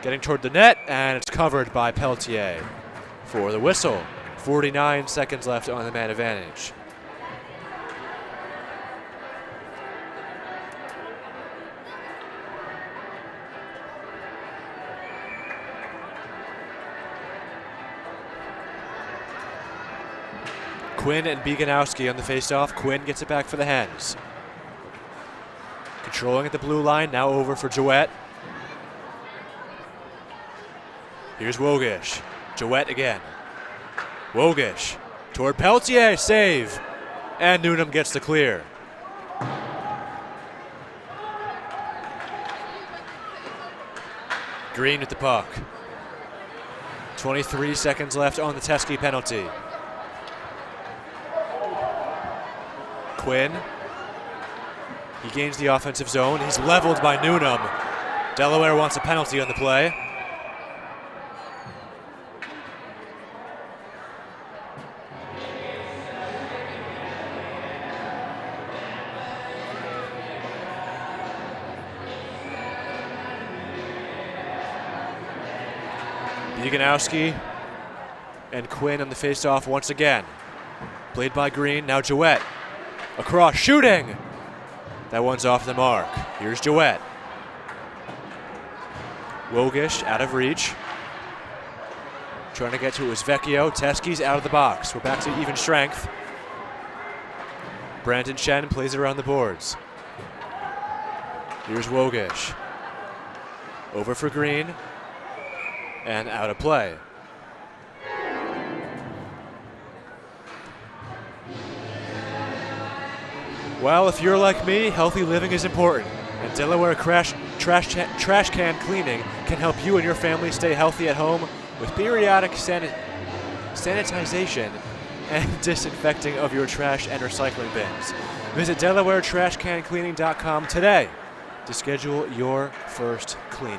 Getting toward the net, and it's covered by Pelletier for the whistle. 49 seconds left on the man advantage. Quinn and Beganowski on the faceoff. Quinn gets it back for the Hens. Controlling at the blue line, now over for Jouett. Here's Wogish. Jouett again. Wogish toward Pelletier, save. And Newnham gets the clear. Green with the puck. 23 seconds left on the Teskey penalty. Quinn. He gains the offensive zone. He's leveled by Newnham. Delaware wants a penalty on the play. Beganowski and Quinn on the faceoff once again. Played by Green, now Jouett. Across, shooting! That one's off the mark. Here's Jouett. Wogish out of reach. Trying to get to it was Vecchio. Teskey's out of the box. We're back to even strength. Brandon Chen plays it around the boards. Here's Wogish. Over for Green. And out of play. Well, if you're like me, healthy living is important. And Delaware trash can cleaning can help you and your family stay healthy at home with periodic sanitization and disinfecting of your trash and recycling bins. Visit DelawareTrashCanCleaning.com today to schedule your first cleaning.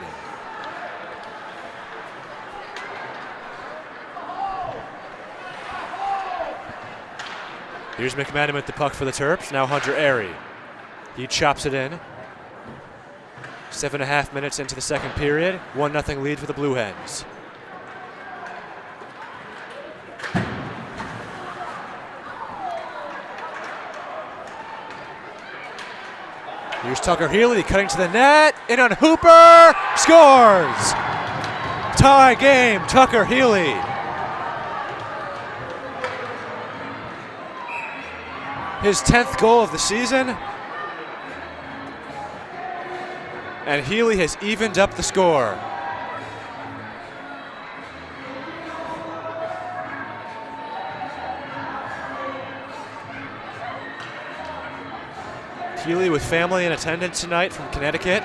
Here's McManaman with the puck for the Terps. Now Hunter Airy. He chops it in. 7.5 minutes into the second period. 1-0 lead for the Blue Hens. Here's Tucker Healy cutting to the net. In on Hooper. Scores! Tie game. Tucker Healy. His 10th goal of the season. And Healy has evened up the score. Healy with family in attendance tonight from Connecticut.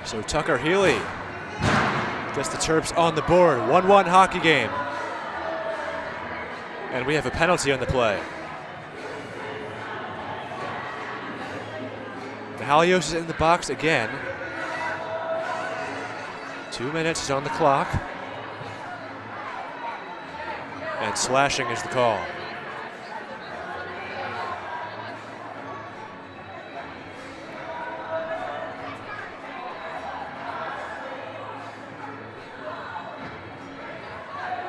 So Tucker Healy gets the Terps on the board. 1-1 hockey game. And we have a penalty on the play. Halios is in the box again. 2 minutes is on the clock. And slashing is the call.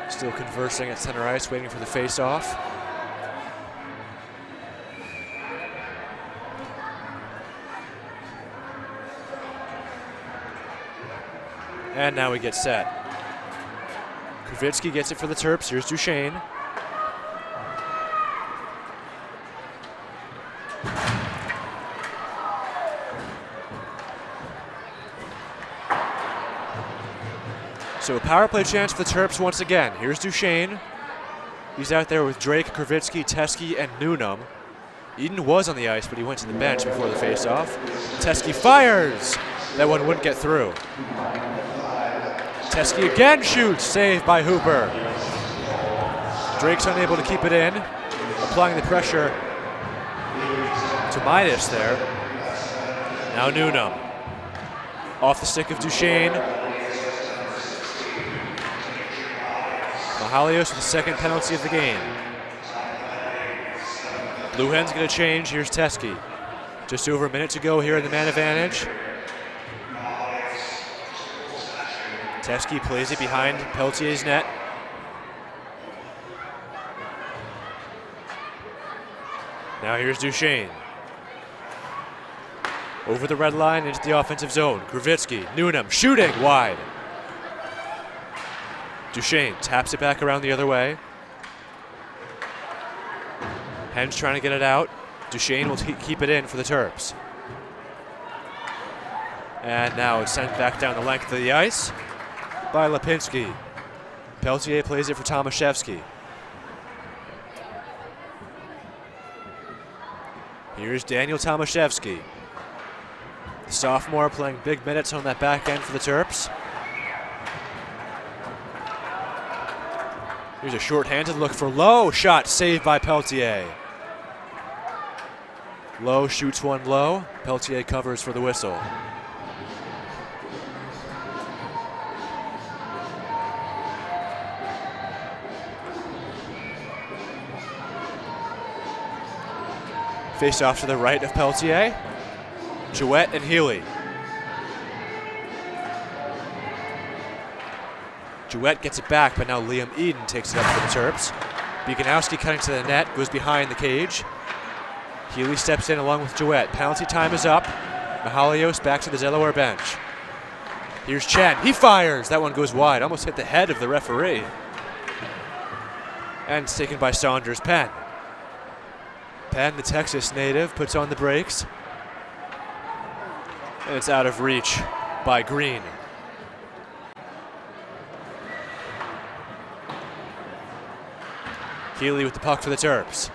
Still conversing at center ice, waiting for the face-off. And now we get set. Kravitsky gets it for the Terps. Here's Duchesne. So a power play chance for the Terps once again. Here's Duchesne. He's out there with Drake, Kravitsky, Teskey, and Newnham. Eden was on the ice, but he went to the bench before the faceoff. Teskey fires! That one wouldn't get through. Teskey again shoots, saved by Hooper. Drake's unable to keep it in, applying the pressure to Midas there. Now Newnham. Off the stick of Duchesne. Mahalios with the second penalty of the game. Blue Hens going to change. Here's Teskey. Just over a minute to go here in the man advantage. Teskey plays it behind Peltier's net. Now here's Duchesne. Over the red line into the offensive zone. Kravitsky, Newnham shooting wide. Duchesne taps it back around the other way. Hens trying to get it out. Duchesne will keep it in for the Terps. And now it's sent back down the length of the ice by Lipinski. Peltier plays it for Tomaszewski. Here's Daniel Tomaszewski. The sophomore playing big minutes on that back end for the Terps. Here's a short-handed look for Lowe. Shot saved by Peltier. Lowe shoots one low. Peltier covers for the whistle. Face off to the right of Peltier. Jouette and Healy. Jouette gets it back, but now Liam Eden takes it up for the Terps. Beganowski cutting to the net, goes behind the cage. Healy steps in along with Jouette. Penalty time is up. Mahalios back to the Delaware bench. Here's Chen. He fires. That one goes wide. Almost hit the head of the referee. And it's taken by Saunders Penn. Penn, the Texas native, puts on the brakes. And it's out of reach by Green. Healy with the puck for the Terps.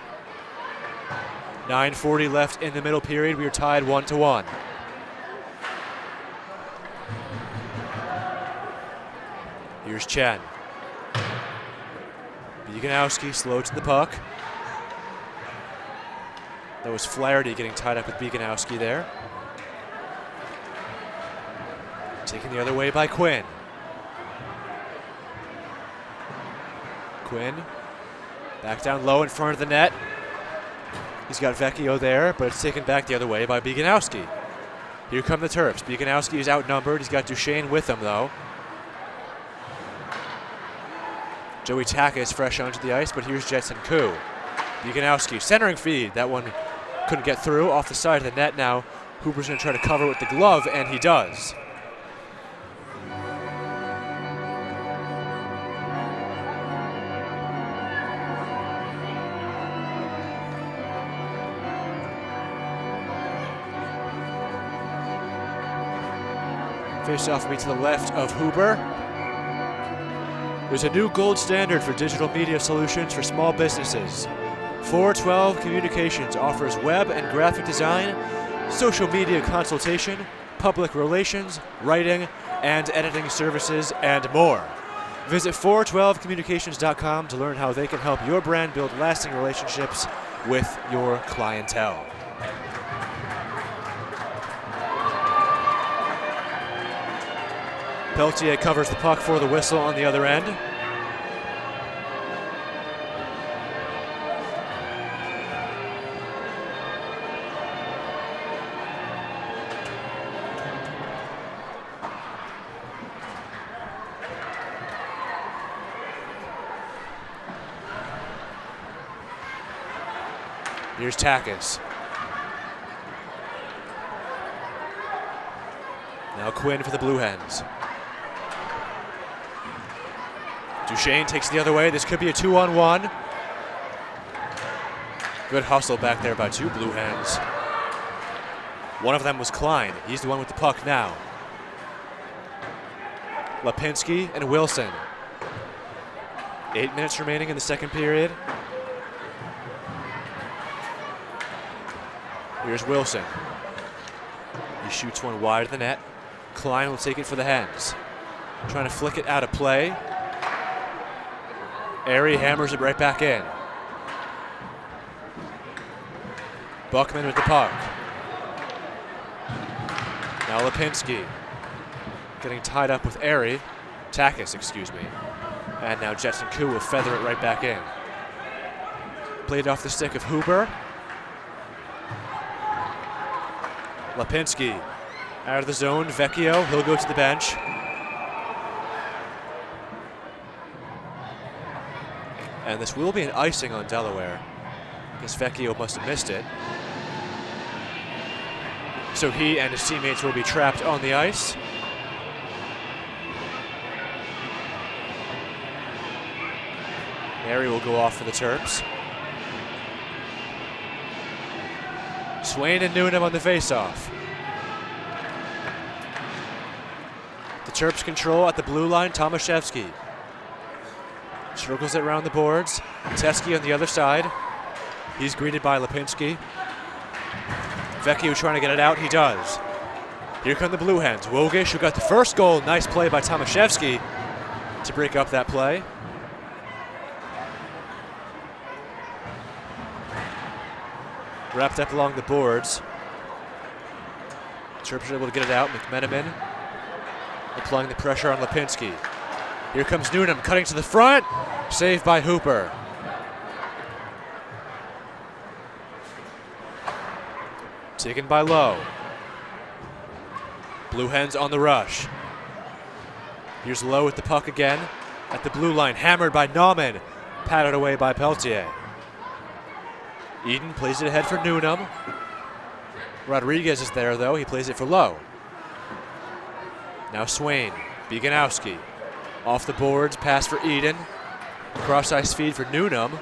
9:40 left in the middle period. We are tied 1-1. Here's Chen. Beganowski slow to the puck. That was Flaherty getting tied up with Beganowski there. Taken the other way by Quinn. Quinn back down low in front of the net. He's got Vecchio there, but it's taken back the other way by Beganowski. Here come the Terps. Beganowski is outnumbered. He's got Duchesne with him, though. Joey Taka is fresh onto the ice, but here's Jetson Koo. Beganowski, centering feed. That one couldn't get through. Off the side of the net now. Hooper's going to try to cover with the glove, and he does. Face-off will be to the left of Hooper. There's a new gold standard for digital media solutions for small businesses. 412 Communications offers web and graphic design, social media consultation, public relations, writing, and editing services, and more. Visit 412communications.com to learn how they can help your brand build lasting relationships with your clientele. Peltier covers the puck for the whistle on the other end. Here's Takis. Now Quinn for the Blue Hens. Duchesne takes the other way. This could be a 2-on-1. Good hustle back there by two Blue Hens. One of them was Klein. He's the one with the puck now. Lipinski and Wilson. 8 minutes remaining in the second period. Here's Wilson. He shoots one wide of the net. Klein will take it for the Hens. Trying to flick it out of play. Airy hammers it right back in. Buckman with the puck. Now Lipinski. Getting tied up with Airy. Takis, excuse me. And now Jetson Koo will feather it right back in. Played off the stick of Hooper. Lipinski out of the zone. Vecchio, he'll go to the bench. And this will be an icing on Delaware. I guess Vecchio must have missed it. So he and his teammates will be trapped on the ice. Airy will go off for the Terps. Swain and Newnham on the faceoff. The Terps control at the blue line. Tomaszewski circles it around the boards. Teske on the other side. He's greeted by Lipinski. Vecchio trying to get it out. He does. Here come the Blue Hens. Wogish, who got the first goal. Nice play by Tomaszewski to break up that play. Wrapped up along the boards. Terps are able to get it out. McMenamin applying the pressure on Lipinski. Here comes Newnham cutting to the front. Saved by Hooper. Taken by Lowe. Blue Hens on the rush. Here's Lowe with the puck again at the blue line. Hammered by Nauman. Patted away by Peltier. Eden plays it ahead for Newnham. Rodriguez is there, though. He plays it for Lowe. Now Swain. Bieganowski. Off the boards. Pass for Eden. Cross-ice feed for Newnham.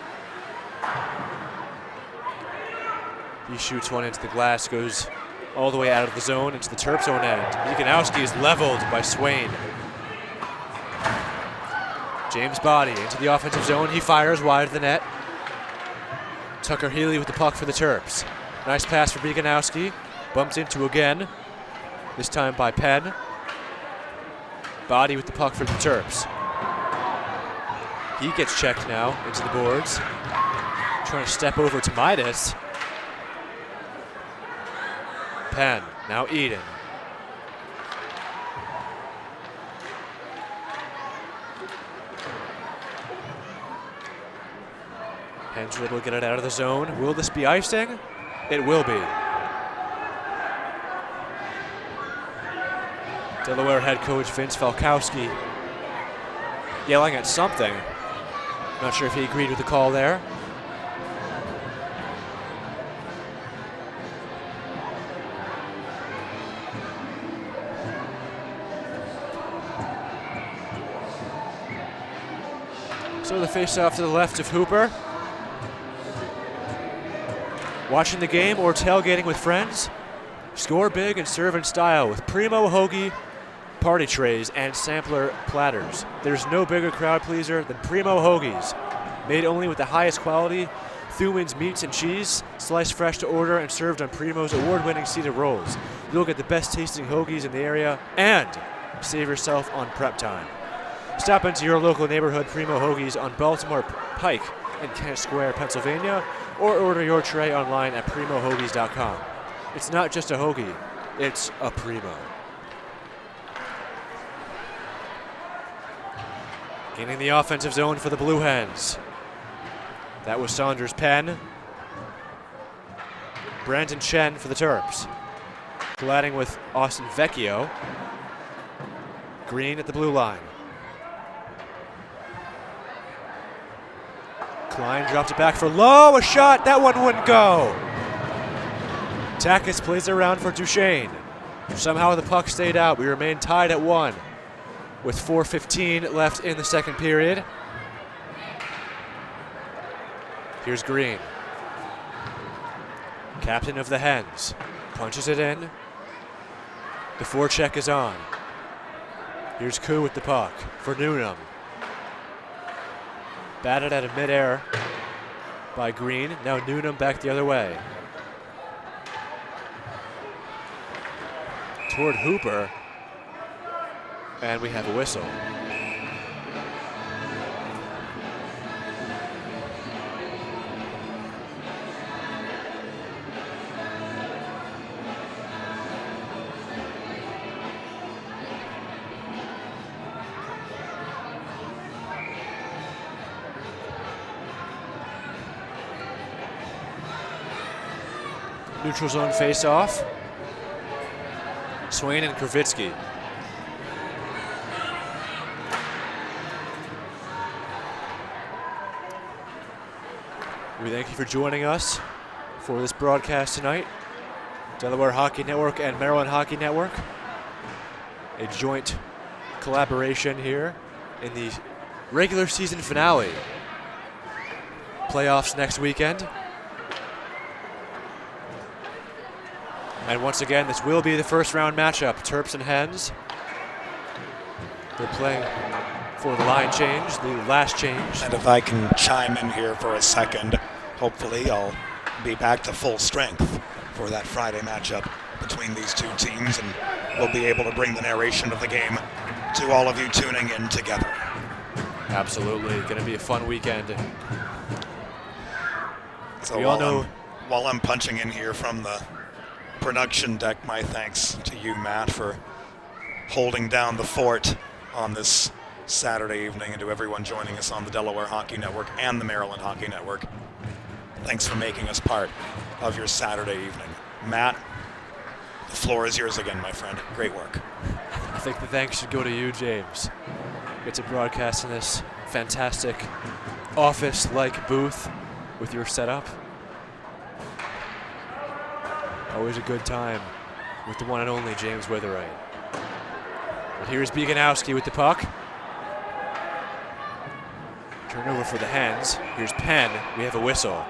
He shoots one into the glass. Goes all the way out of the zone into the Terps' own end. Bieganowski is leveled by Swain. James Body into the offensive zone. He fires wide of the net. Tucker Healy with the puck for the Terps. Nice pass for Bieganowski. Bumped into again. This time by Penn. Body with the puck for the Terps. He gets checked now into the boards. Trying to step over to Midas. Penn, now Eden. Hens are able to get it out of the zone. Will this be icing? It will be. Delaware head coach Vince Falkowski yelling at something. Not sure if he agreed with the call there. So the face-off to the left of Hooper. Watching the game or tailgating with friends? Score big and serve in style with Primo Hoagie party trays and sampler platters. There's no bigger crowd pleaser than Primo Hoagies. Made only with the highest quality Thuman's meats and cheese, sliced fresh to order and served on Primo's award-winning seated rolls. You'll get the best tasting hoagies in the area and save yourself on prep time. Stop into your local neighborhood Primo Hoagies on Baltimore Pike in Kent Square, Pennsylvania, or order your tray online at primohoagies.com. It's not just a hoagie, it's a Primo. Gaining the offensive zone for the Blue Hens. That was Saunders Penn. Brandon Chen for the Terps. Colliding with Austin Vecchio. Green at the blue line. Klein dropped it back for Lowe. A shot. That one wouldn't go. Takis plays it around for Duchesne. Somehow the puck stayed out. We remain tied at 1 with 4:15 left in the second period. Here's Green. Captain of the Hens. Punches it in. The forecheck is on. Here's Koo with the puck for Newnham. Batted out of midair by Green. Now Newnham back the other way. Toward Hooper. And we have a whistle. Neutral zone face-off. Swain and Kravitsky. We thank you for joining us for this broadcast tonight. Delaware Hockey Network and Maryland Hockey Network. A joint collaboration here in the regular season finale. Playoffs next weekend. And once again, this will be the first round matchup. Terps and Hens. They're playing for the line change, the last change. And if I can chime in here for a second, hopefully I'll be back to full strength for that Friday matchup between these two teams, and we'll be able to bring the narration of the game to all of you tuning in together. Absolutely, going to be a fun weekend. So we all know. While I'm punching in here from the production deck, my thanks to you, Matt, for holding down the fort on this Saturday evening, and to everyone joining us on the Delaware Hockey Network and the Maryland Hockey Network. Thanks for making us part of your Saturday evening. Matt, the floor is yours again, my friend. Great work. I think the thanks should go to you, James. Get to broadcast in this fantastic office-like booth with your setup. Always a good time with the one and only James Witherite. But here's Bieganowski with the puck. Turnover for the Hens. Here's Penn. We have a whistle.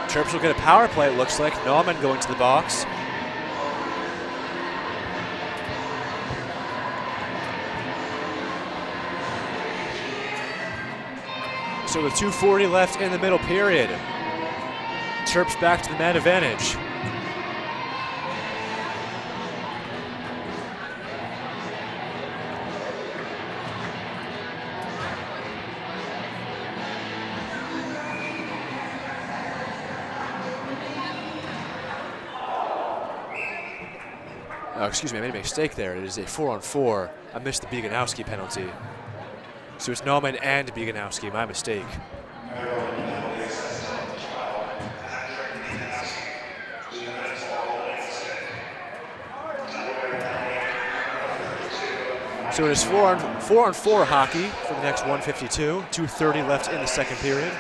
Terps will get a power play, it looks like. Nauman going to the box. So with 2:40 left in the middle period, Terps back to the man advantage. Oh, excuse me, I made a mistake there. It is a 4-on-4. I missed the Bieganowski penalty. So it's Nauman and Bieganowski, my mistake. So it is 4-on-4 hockey for the next 152. 2:30 left in the second period.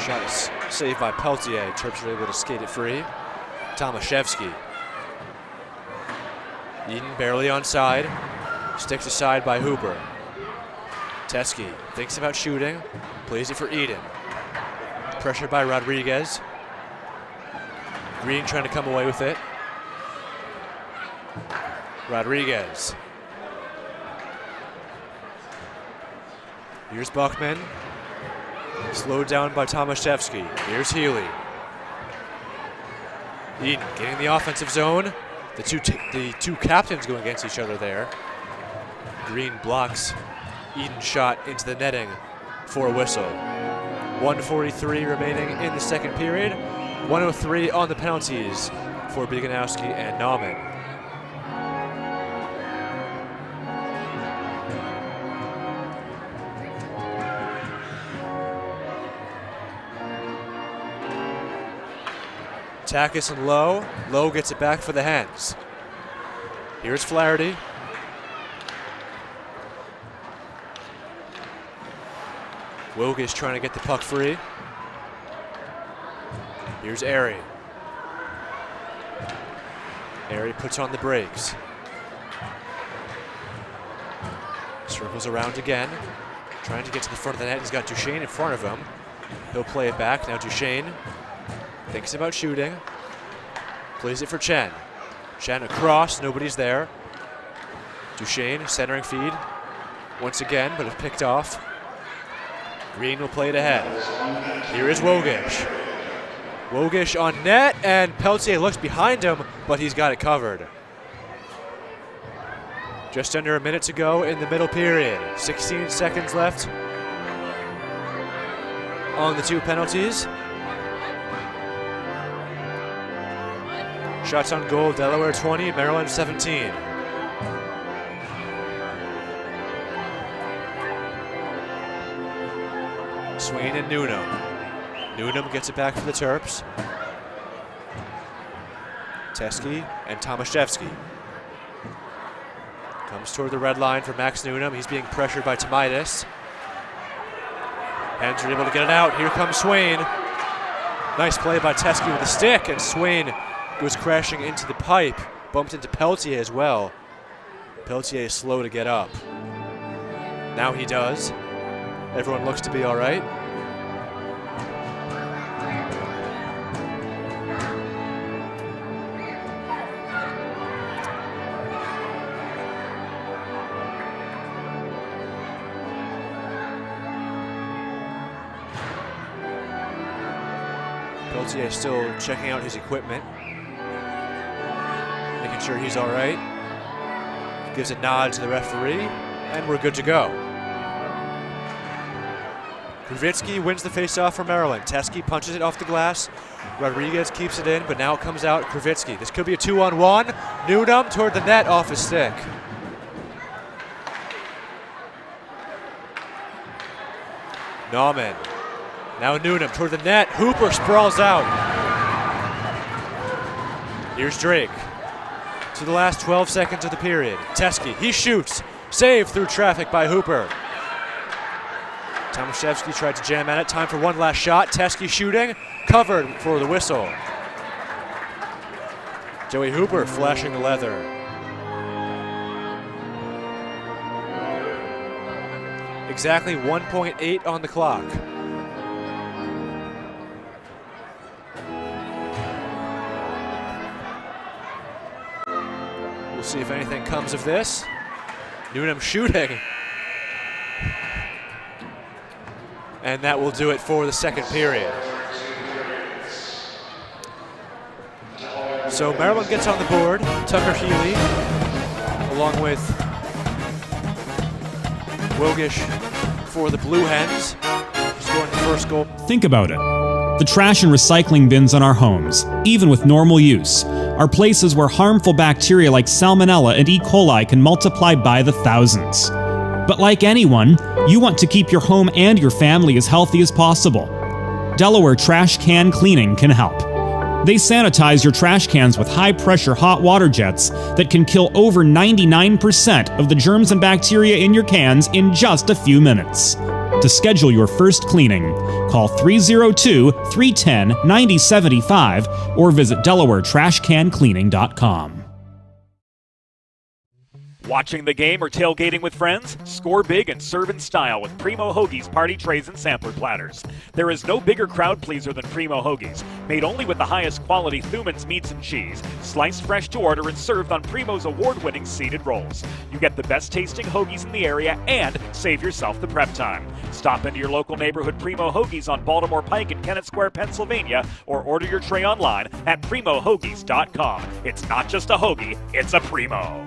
Shot is saved by Peltier. Terps were able to skate it free. Tomaszewski. Eden barely onside. Sticks aside by Hooper. Teskey thinks about shooting. Plays it for Eden. Pressured by Rodriguez. Green trying to come away with it. Rodriguez. Here's Buckman. Slowed down by Tomaszewski. Here's Healy. Eden getting the offensive zone. The two captains going against each other there. Green blocks Eden's shot into the netting for a whistle. 1:43 remaining in the second period. 1:03 on the penalties for Bieganowski and Nauman. Takis and Lowe. Lowe gets it back for the Hens. Here's Flaherty. Wilg is trying to get the puck free. Here's Airy. Airy puts on the brakes. Circles around again, trying to get to the front of the net. He's got Duchesne in front of him. He'll play it back. Now Duchesne thinks about shooting. Plays it for Chen. Chen across, nobody's there. Duchesne centering feed once again, but it's picked off. Green will play it ahead. Here is Wogish. Wogish on net, and Peltier looks behind him, but he's got it covered. Just under a minute to go in the middle period. 16 seconds left on the two penalties. Shots on goal, Delaware 20, Maryland 17. Swain and Newnham. Newnham gets it back for the Terps. Teske and Tomaszewski. Comes toward the red line for Max Newnham. He's being pressured by Tomaitis. Hens are able to get it out. Here comes Swain. Nice play by Teske with the stick, and Swain goes crashing into the pipe. Bumped into Peltier as well. Peltier is slow to get up. Now he does. Everyone looks to be all right. Peltier still checking out his equipment, making sure he's all right. Gives a nod to the referee, and we're good to go. Krivitsky wins the faceoff for Maryland. Teske punches it off the glass. Rodriguez keeps it in, but now it comes out Krivitsky. This could be a 2-on-1. Newnham toward the net off his stick. Nauman. Now Newnham toward the net. Hooper sprawls out. Here's Drake. To the last 12 seconds of the period. Teske, he shoots. Saved through traffic by Hooper. Tomaszewski tried to jam at it. Time for one last shot. Teske shooting. Covered for the whistle. Joey Hooper flashing the leather. Exactly 1.8 on the clock. We'll see if anything comes of this. Newnham shooting. And that will do it for the second period. So Maryland gets on the board. Tucker Healy, along with Wogish for the Blue Hens, scoring the first goal. Think about it. The trash and recycling bins on our homes, even with normal use, are places where harmful bacteria like Salmonella and E. coli can multiply by the thousands. But like anyone, you want to keep your home and your family as healthy as possible. Delaware Trash Can Cleaning can help. They sanitize your trash cans with high-pressure hot water jets that can kill over 99% of the germs and bacteria in your cans in just a few minutes. To schedule your first cleaning, call 302-310-9075 or visit DelawareTrashCanCleaning.com. Watching the game or tailgating with friends? Score big and serve in style with Primo Hoagies party trays and sampler platters. There is no bigger crowd pleaser than Primo Hoagies, made only with the highest quality Thuman's meats and cheese, sliced fresh to order and served on Primo's award-winning seeded rolls. You get the best tasting hoagies in the area and save yourself the prep time. Stop into your local neighborhood Primo Hoagies on Baltimore Pike in Kennett Square, Pennsylvania, or order your tray online at PrimoHoagies.com. It's not just a hoagie, it's a Primo.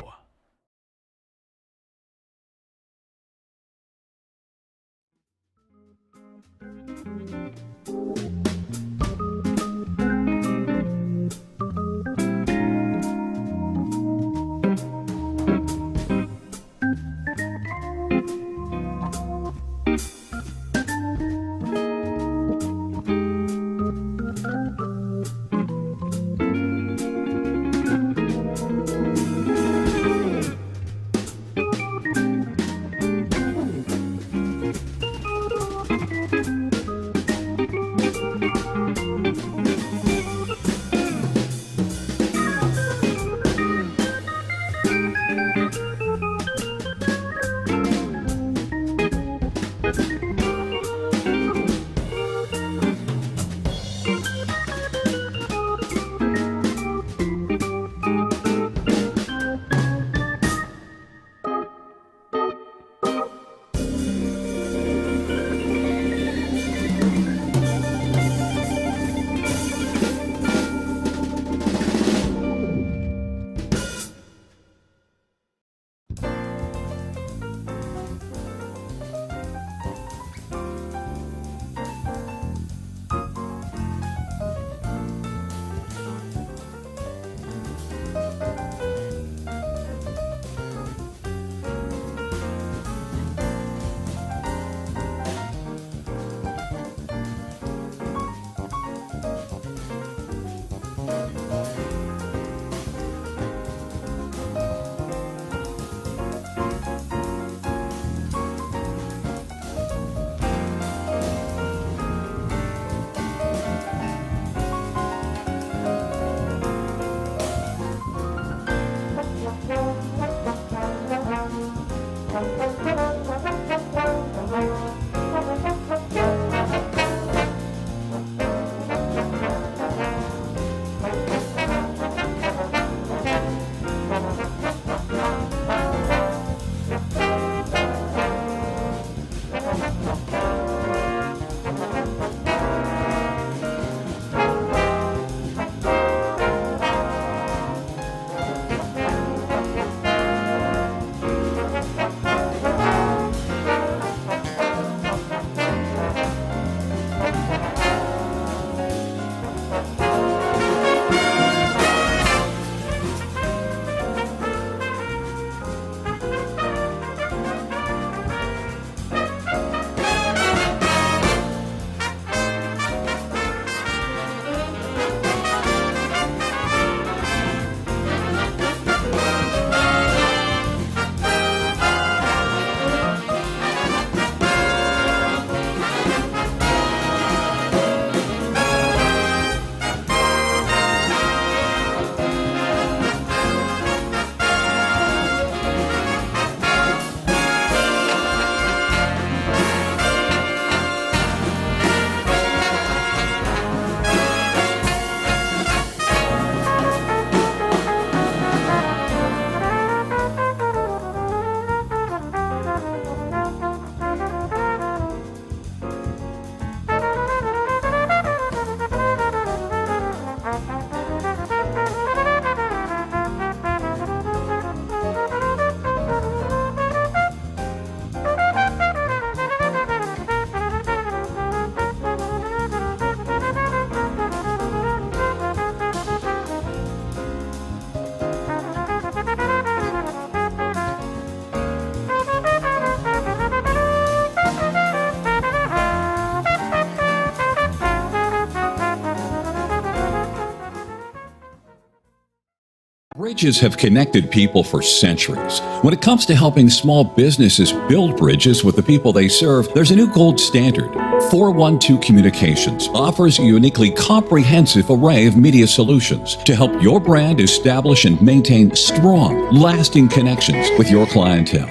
Bridges have connected people for centuries. When it comes to helping small businesses build bridges with the people they serve, there's a new gold standard. 412 Communications offers a uniquely comprehensive array of media solutions to help your brand establish and maintain strong, lasting connections with your clientele.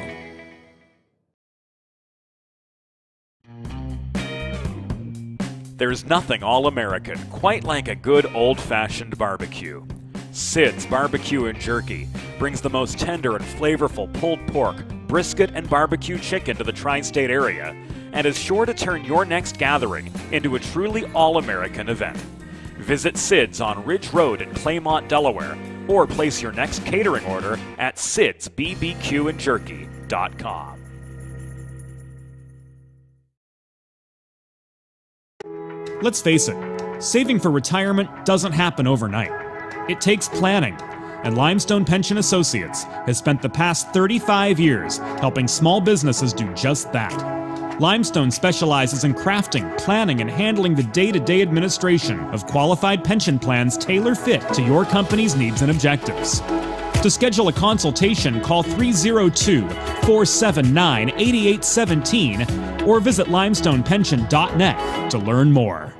There's nothing all-American quite like a good old-fashioned barbecue. Sid's Barbecue and Jerky brings the most tender and flavorful pulled pork, brisket, and barbecue chicken to the tri-state area and is sure to turn your next gathering into a truly all-American event. Visit Sid's on Ridge Road in Claymont, Delaware, or place your next catering order at sidsbbqandjerky.com. Let's face it, saving for retirement doesn't happen overnight. It takes planning, and Limestone Pension Associates has spent the past 35 years helping small businesses do just that. Limestone specializes in crafting, planning, and handling the day-to-day administration of qualified pension plans tailor-fit to your company's needs and objectives. To schedule a consultation, call 302-479-8817 or visit limestonepension.net to learn more.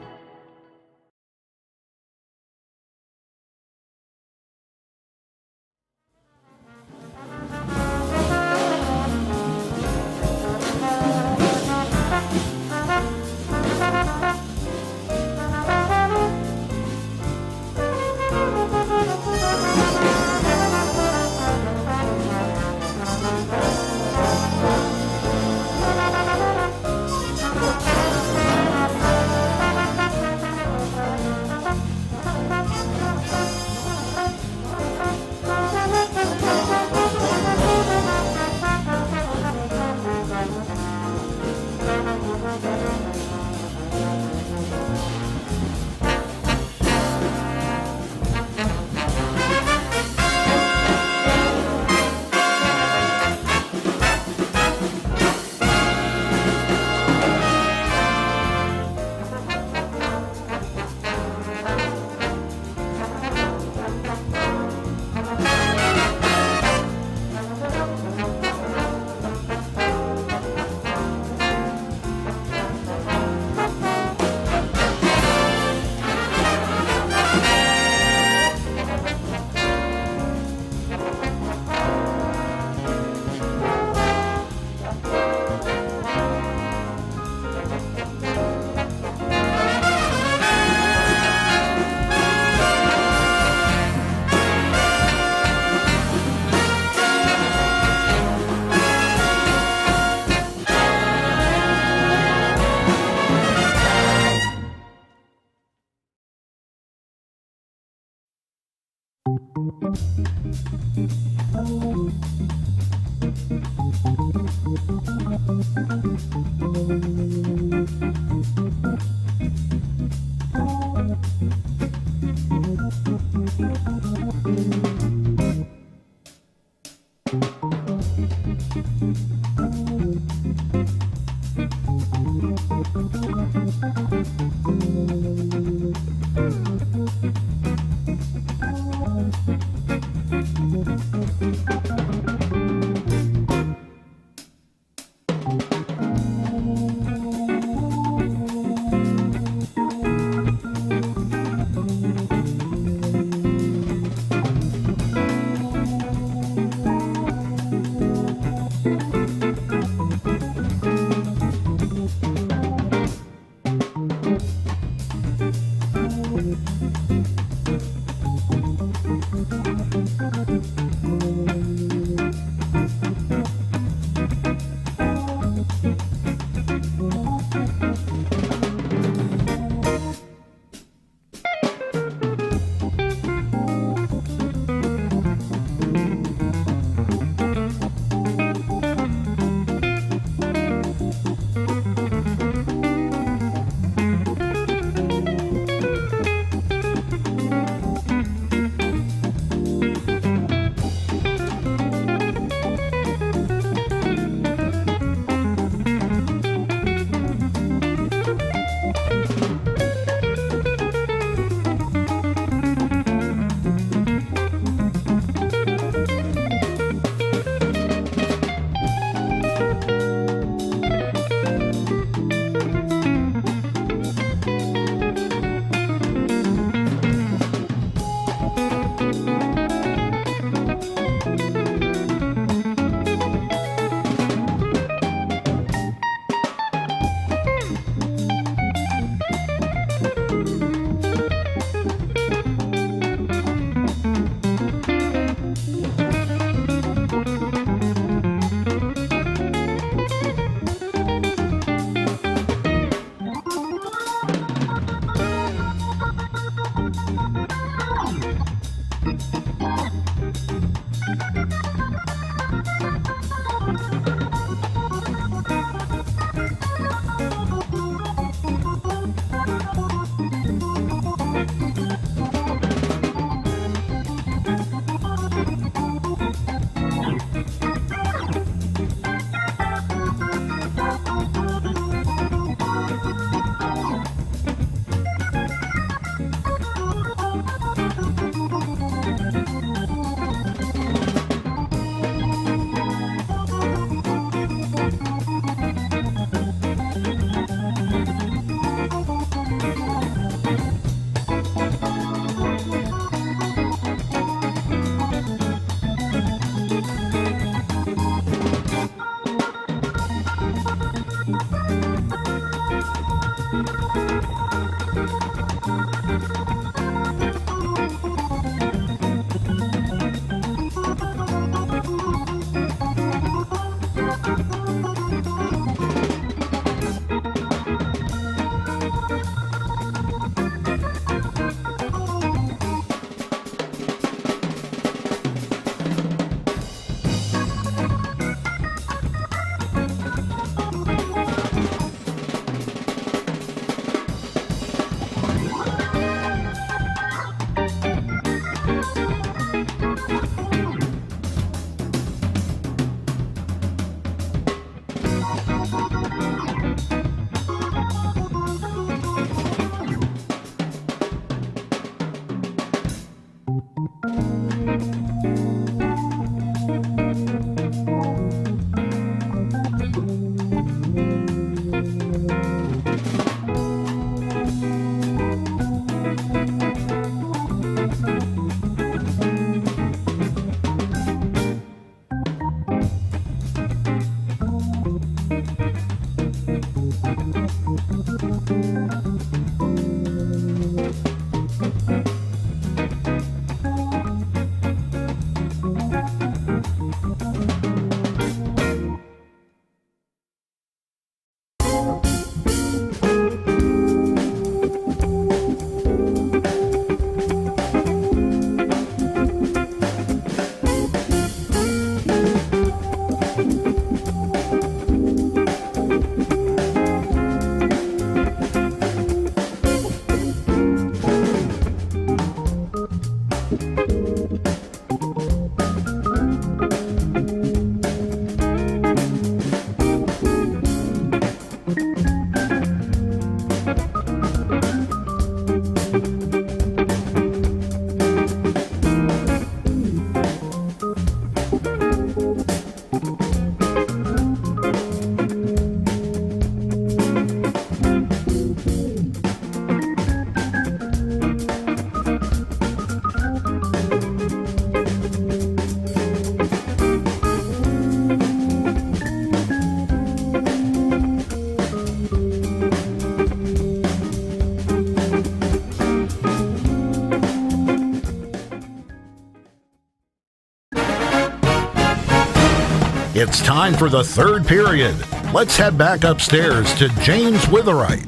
It's time for the third period. Let's head back upstairs to James Witherite.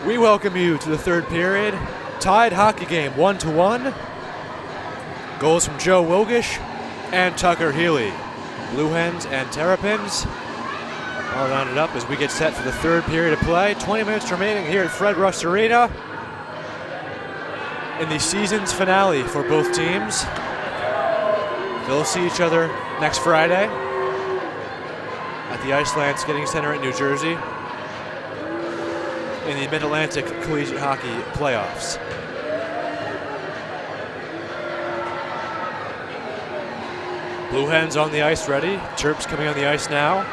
We welcome you to the third period. Tied hockey game 1-1. Goals from Joe Wilgish and Tucker Healy. Blue Hens and Terrapins all rounded up as we get set for the third period of play. 20 minutes remaining here at Fred Rust Arena in the season's finale for both teams. They'll see each other next Friday at the Iceland Skating Center in New Jersey in the Mid-Atlantic Collegiate Hockey Playoffs. Blue Hens on the ice ready. Terps coming on the ice now.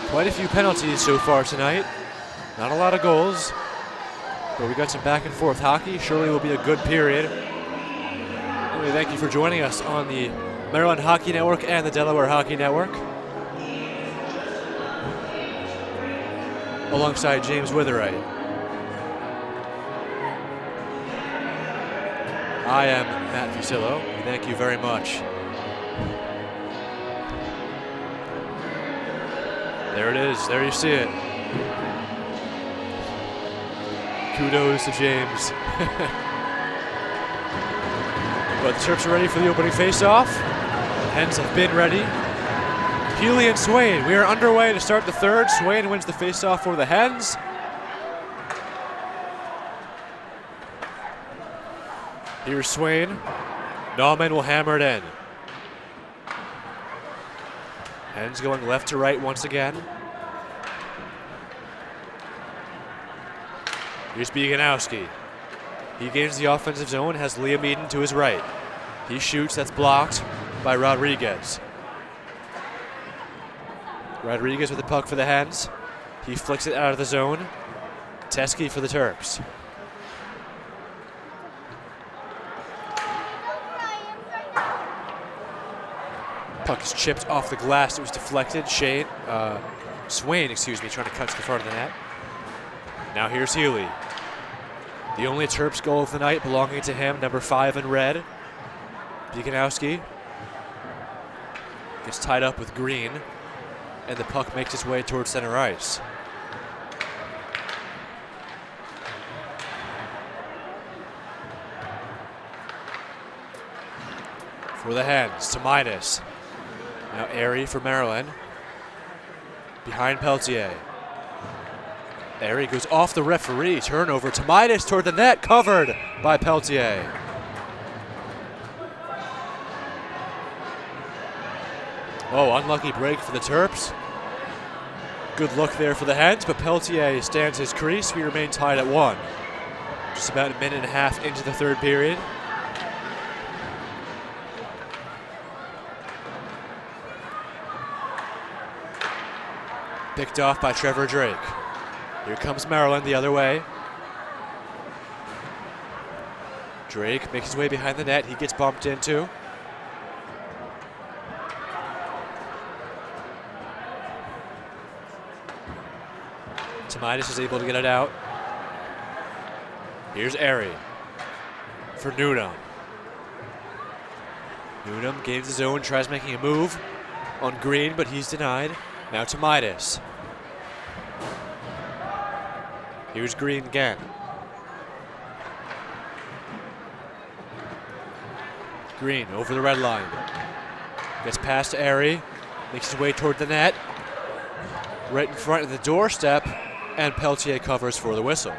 Quite a few penalties so far tonight. Not a lot of goals, but we got some back and forth hockey. Surely will be a good period. Anyway, thank you for joining us on the Maryland Hockey Network and the Delaware Hockey Network. Alongside James Witherite. I am Matt Fusillo. Thank you very much. There it is. There you see it. Kudos to James. But the Terps are ready for the opening faceoff. Hens have been ready. Healy and Swain. We are underway to start the third. Swain wins the faceoff for the Hens. Here's Swain. Nauman will hammer it in. Hens going left to right once again. Here's Bieganowski. He gains the offensive zone, has Liam Eden to his right. He shoots, that's blocked by Rodriguez. Rodriguez with the puck for the Hens. He flicks it out of the zone. Teske for the Terps. Puck is chipped off the glass. It was deflected. Swain, trying to cut to the front of the net. Now here's Healy. The only Terps goal of the night belonging to him, number 5 in red. Bieganowski gets tied up with Green, and the puck makes its way towards center ice. For the Hens, to Midas. Now Airy for Maryland. Behind Peltier. Airy goes off the referee. Turnover. Tomaitis toward the net. Covered by Peltier. Oh, unlucky break for the Terps. Good look there for the Hens, but Peltier stands his crease. We remain tied at 1. Just about a minute and a half into the third period. Picked off by Trevor Drake. Here comes Maryland the other way. Drake makes his way behind the net. He gets bumped into. Tomaitis is able to get it out. Here's Airy for Newnham. Newnham gains his own, tries making a move on Green, but he's denied. Now Tomaitis. Here's Green again. Green over the red line. Gets past Airy. Makes his way toward the net. Right in front of the doorstep. And Peltier covers for the whistle.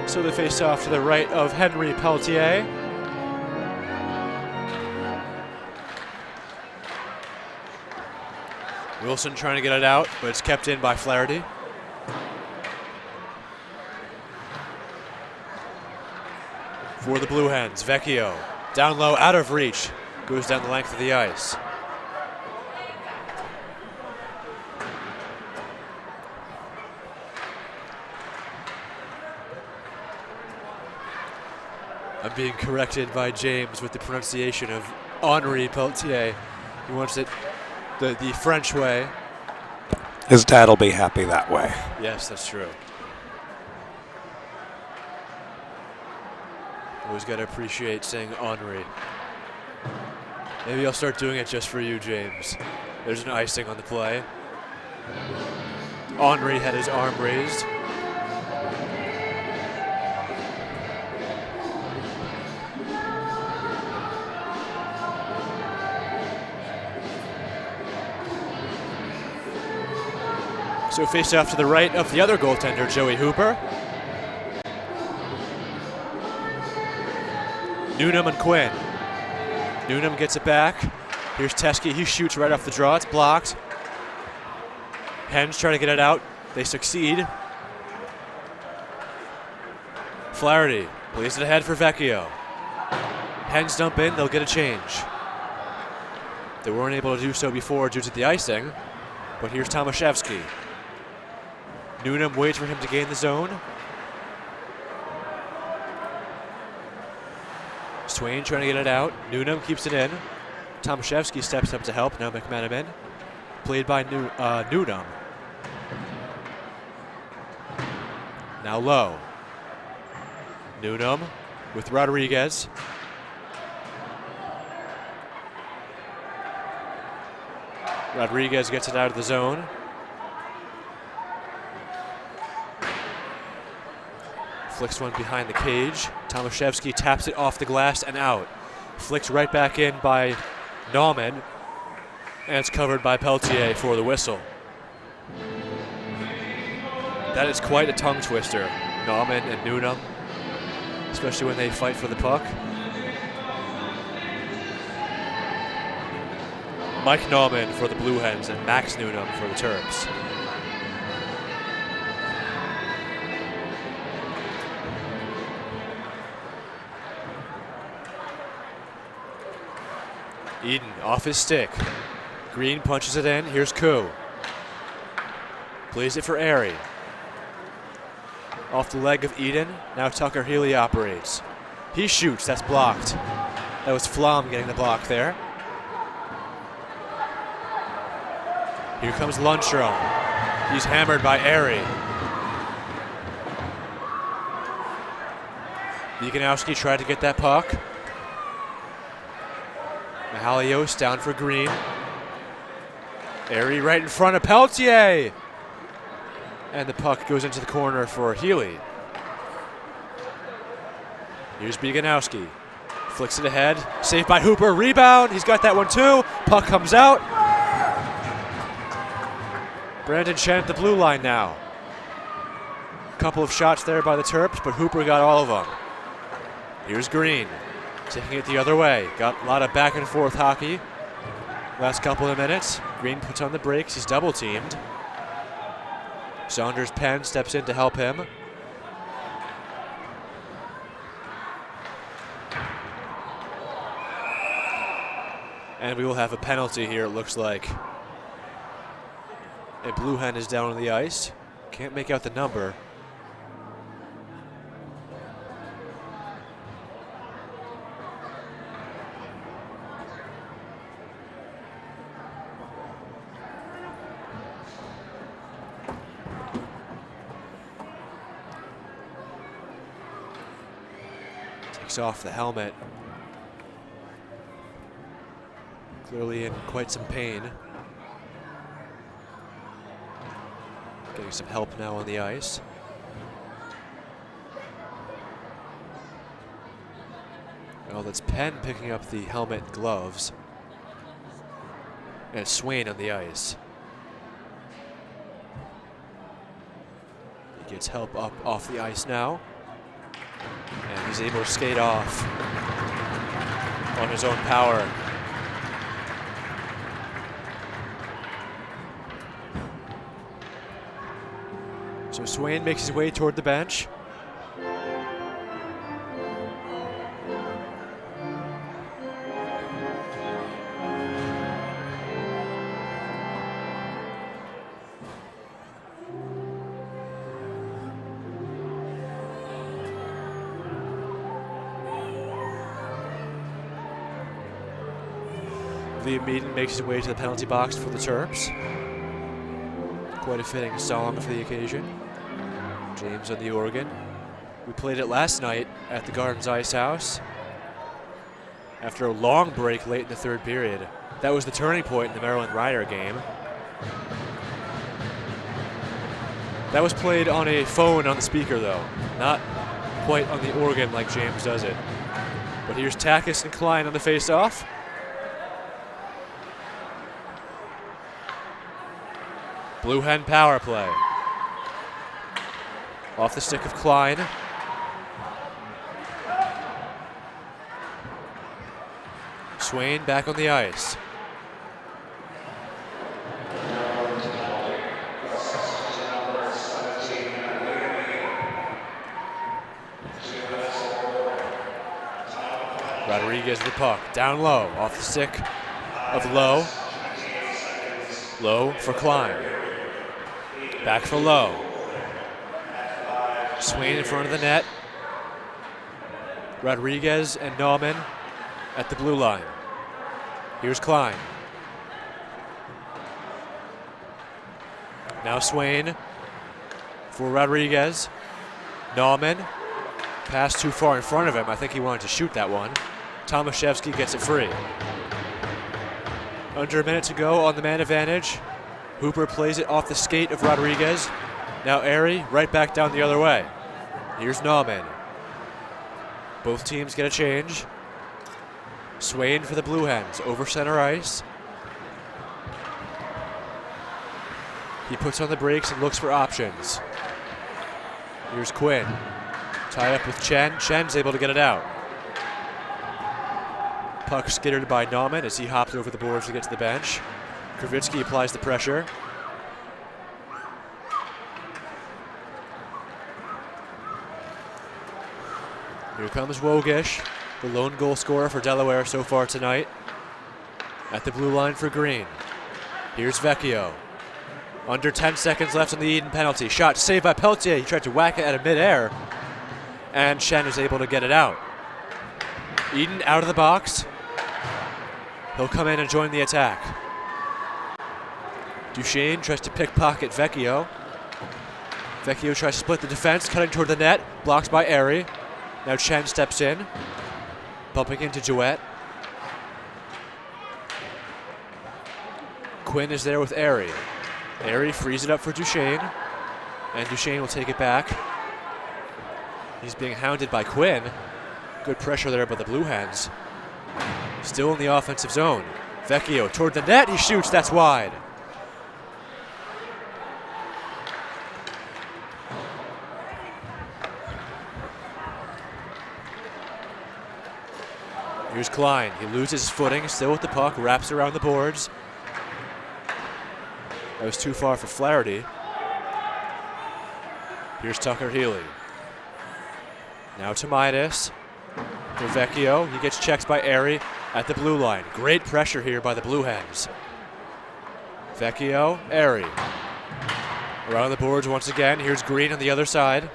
So they face off to the right of Henry Peltier. Wilson trying to get it out, but it's kept in by Flaherty. For the Blue Hens, Vecchio. Down low, out of reach. Goes down the length of the ice. I'm being corrected by James with the pronunciation of Henri Peltier. He wants it the French way. His dad will be happy that way. Yes, that's true. Always got to appreciate saying Henri. Maybe I'll start doing it just for you, James. There's an icing on the play. Henri had his arm raised. So face off to the right of the other goaltender, Joey Hooper. Newnham and Quinn. Newnham gets it back. Here's Teske. He shoots right off the draw. It's blocked. Hens trying to get it out. They succeed. Flaherty plays it ahead for Vecchio. Hens dump in. They'll get a change. They weren't able to do so before due to the icing. But here's Tomaszewski. Newnham waits for him to gain the zone. Swain trying to get it out. Newnham keeps it in. Tomaszewski steps up to help. Now McManaman. Played by Newnham. Now low. Newnham with Rodriguez. Rodriguez gets it out of the zone. Flicks one behind the cage. Tomaszewski taps it off the glass and out. Flicks right back in by Nauman. And it's covered by Peltier for the whistle. That is quite a tongue twister, Nauman and Newnham, especially when they fight for the puck. Mike Nauman for the Blue Hens and Max Newnham for the Terps. Eden off his stick. Green punches it in. Here's Koo. Plays it for Airy. Off the leg of Eden. Now Tucker Healy operates. He shoots. That's blocked. That was Flom getting the block there. Here comes Lundstrom. He's hammered by Airy. Viganowski tried to get that puck. Mahalios down for Green. Airy right in front of Peltier. And the puck goes into the corner for Healy. Here's Viganowski. Flicks it ahead. Saved by Hooper. Rebound. He's got that one too. Puck comes out. Brandon Chen at the blue line now. A couple of shots there by the Terps, but Hooper got all of them. Here's Green. Taking it the other way. Got a lot of back and forth hockey. Last couple of minutes. Green puts on the brakes. He's double teamed. Saunders Penn steps in to help him. And we will have a penalty here, it looks like. A Blue Hen is down on the ice. Can't make out the number. Takes off the helmet. Clearly in quite some pain. Getting some help now on the ice. Oh, that's Penn picking up the helmet and gloves. And Swain on the ice. He gets help up off the ice now. And he's able to skate off on his own power. So Swain makes his way toward the bench. Liam Eden makes his way to the penalty box for the Terps. Quite a fitting song for the occasion. James on the organ. We played it last night at the Gardens Ice House after a long break late in the third period. That was the turning point in the Maryland Rider game. That was played on a phone on the speaker, though, not quite on the organ like James does it. But here's Takis and Klein on the face-off. Blue Hen power play. Off the stick of Klein. Swain back on the ice. Rodriguez the puck, down low, off the stick of Lowe. Lowe for Klein. Back for Lowe. Swain in front of the net. Rodriguez and Nauman at the blue line. Here's Klein. Now Swain for Rodriguez. Nauman. Pass too far in front of him. I think he wanted to shoot that one. Tomaszewski gets it free. Under a minute to go on the man advantage. Hooper plays it off the skate of Rodriguez. Now Airy right back down the other way. Here's Nauman. Both teams get a change. Swain for the Blue Hens over center ice. He puts on the brakes and looks for options. Here's Quinn. Tied up with Chen. Chen's able to get it out. Puck skittered by Nauman as he hopped over the boards to get to the bench. Kravitsky applies the pressure. Here comes Wogish, the lone goal scorer for Delaware so far tonight. At the blue line for Green. Here's Vecchio. Under 10 seconds left on the Eden penalty. Shot saved by Peltier. He tried to whack it at a midair. And Shen is able to get it out. Eden out of the box. He'll come in and join the attack. Duchesne tries to pickpocket Vecchio. Vecchio tries to split the defense, cutting toward the net. Blocked by Airy. Now Chen steps in, bumping into Jouet. Quinn is there with Airy. Airy frees it up for Duchesne, and Duchesne will take it back. He's being hounded by Quinn. Good pressure there by the Blue Hens. Still in the offensive zone. Vecchio toward the net, he shoots, that's wide. Here's Klein. He loses his footing, still with the puck, wraps around the boards. That was too far for Flaherty. Here's Tucker Healy. Now to Midas. For Vecchio. He gets checked by Airy at the blue line. Great pressure here by the Blue Hens. Vecchio, Airy. Around the boards once again. Here's Green on the other side.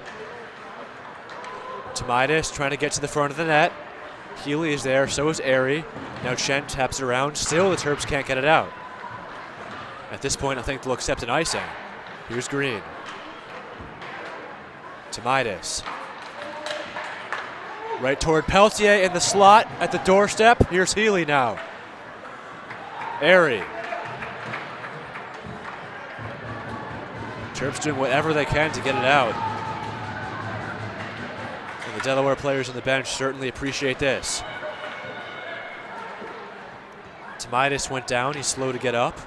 To Midas, trying to get to the front of the net. Healy is there, so is Airy. Now Chen taps it around. Still, the Terps can't get it out. At this point, I think they'll accept an icing. Here's Green. To Midas. Right toward Peltier in the slot at the doorstep. Here's Healy now. Airy. Terps doing whatever they can to get it out. And the Delaware players on the bench certainly appreciate this. Midas went down. He's slow to get up.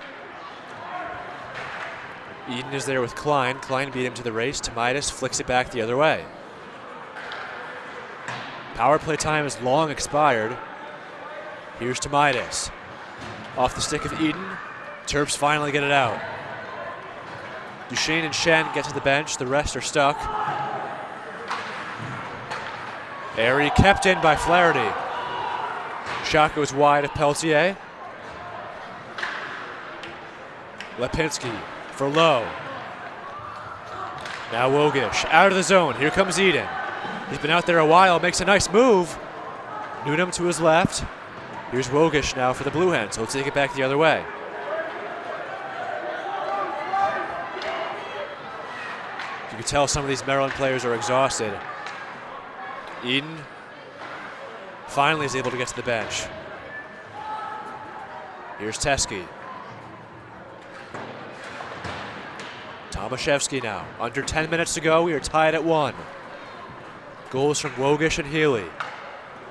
Eden is there with Klein. Klein beat him to the race. Midas flicks it back the other way. Power play time is long expired. Here's to Midas. Off the stick of Eden. Terps finally get it out. Duchesne and Shen get to the bench. The rest are stuck. Airy kept in by Flaherty. Shot goes wide of Peltier. Lipinski for Lowe. Now Wogish out of the zone. Here comes Eden. He's been out there a while, makes a nice move. Newnham to his left. Here's Wogish now for the Blue Hens. He'll take it back the other way. You can tell some of these Maryland players are exhausted. Eden finally is able to get to the bench. Here's Teskey. Tomaszewski now. Under 10 minutes to go. We are tied at 1. Goals from Wogish and Healy.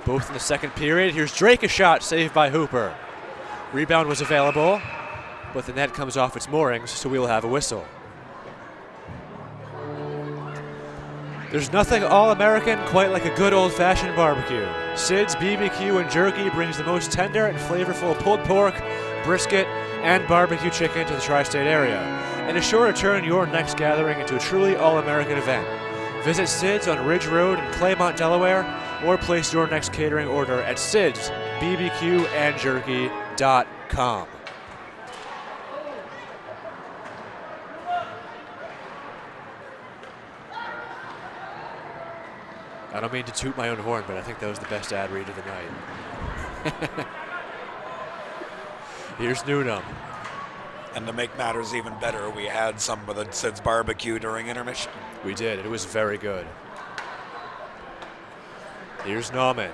Both in the second period. Here's Drake, a shot saved by Hooper. Rebound was available, but the net comes off its moorings, so we'll have a whistle. There's nothing all-American quite like a good old-fashioned barbecue. Sid's BBQ and Jerky brings the most tender and flavorful pulled pork, brisket, and barbecue chicken to the tri-state area, and is sure to turn your next gathering into a truly all-American event. Visit Sid's on Ridge Road in Claymont, Delaware, or place your next catering order at sidsbbqandjerky.com. I don't mean to toot my own horn, but I think that was the best ad read of the night. Here's Newnham. And to make matters even better, we had some of the Sid's barbecue during intermission. We did. It was very good. Here's Nauman.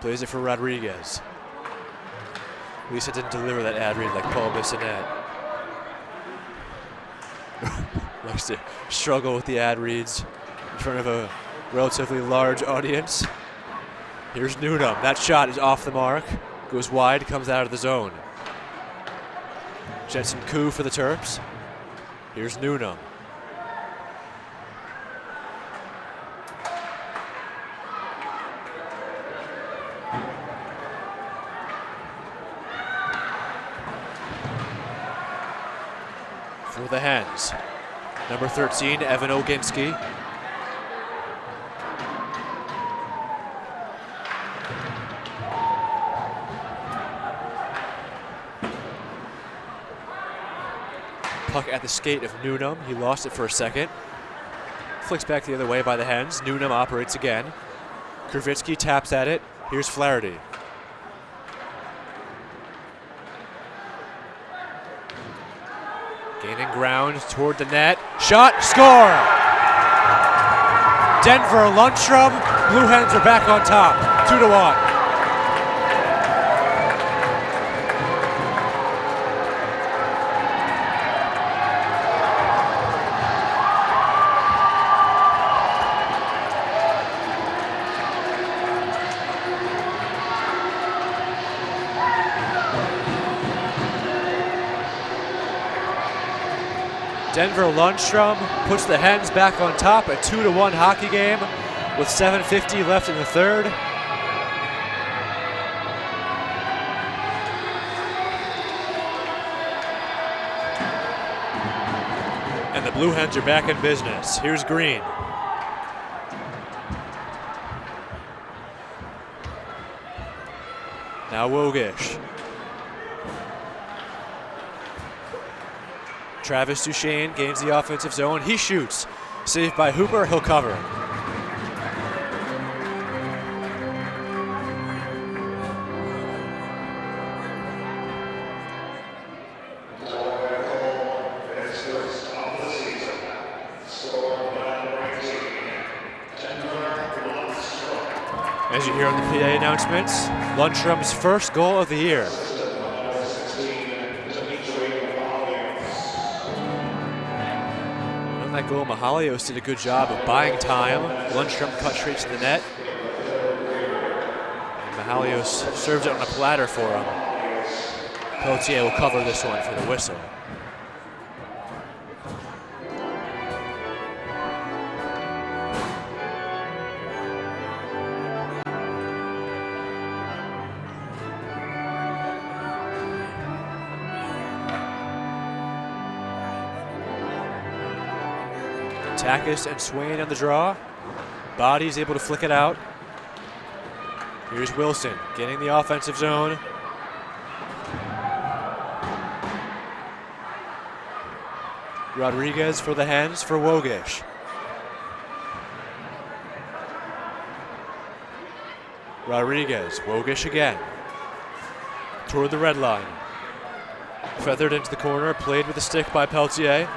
Plays it for Rodriguez. Lisa didn't deliver that ad read like Paul Bissonette. Likes to struggle with the ad reads in front of a relatively large audience. Here's Newnham. That shot is off the mark. Goes wide, comes out of the zone. Jetson Koo for the Terps. Here's Newnham. For the Hens, number 13, Evan Oginski. Puck at the skate of Newnham. He lost it for a second. Flicks back the other way by the Hens. Newnham operates again. Kravitsky taps at it. Here's Flaherty. Gaining ground toward the net. Shot, score! Denver, Lundstrom. Blue Hens are back on top. 2-1. Denver Lundstrom puts the Hens back on top, a 2-1 hockey game with 7:50 left in the third. And the Blue Hens are back in business. Here's Green. Now Wogish. Travis Duchesne gains the offensive zone. He shoots. Saved by Hooper. He'll cover. As you hear on the PA announcements, Lundstrom's first goal of the year. That goal, Mahalios did a good job of buying time. Lundstrom cut straight to the net. And Mahalios served it on a platter for him. Pelletier will cover this one for the whistle. Takis and Swain on the draw. Body's able to flick it out. Here's Wilson getting the offensive zone. Rodriguez for the Hens for Wogish. Rodriguez, Wogish again. Toward the red line. Feathered into the corner, played with a stick by Peltier.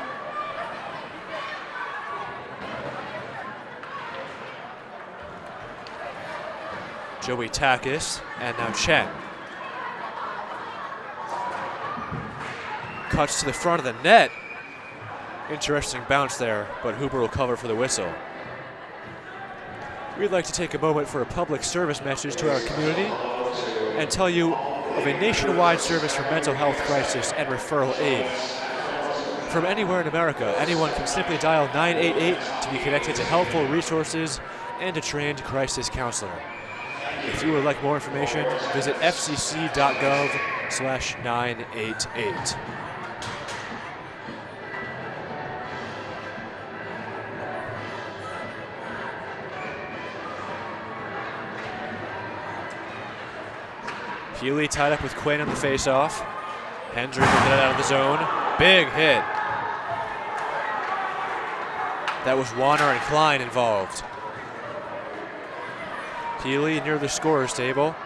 Joey Takis, and now Chen. Cuts to the front of the net. Interesting bounce there, but Hooper will cover for the whistle. We'd like to take a moment for a public service message to our community and tell you of a nationwide service for mental health crisis and referral aid. From anywhere in America, anyone can simply dial 988 to be connected to helpful resources and a trained crisis counselor. If you would like more information, visit fcc.gov/988. Healy tied up with Quinn on the faceoff. Hendrick will get it out of the zone. Big hit. That was Warner and Klein involved. Healy near the scorer's table.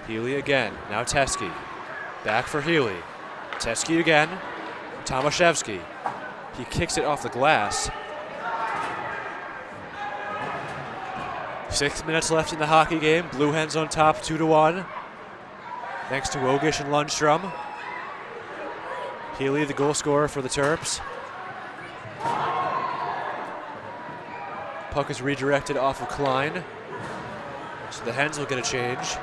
Healy again. Now Teske. Back for Healy. Teske again. Tomaszewski. He kicks it off the glass. 6 minutes left in the hockey game. Blue Hens on top 2-1. Thanks to Wogish and Lundstrom. Healy, the goal scorer for the Terps. Puck is redirected off of Klein. So the Hens will get a change.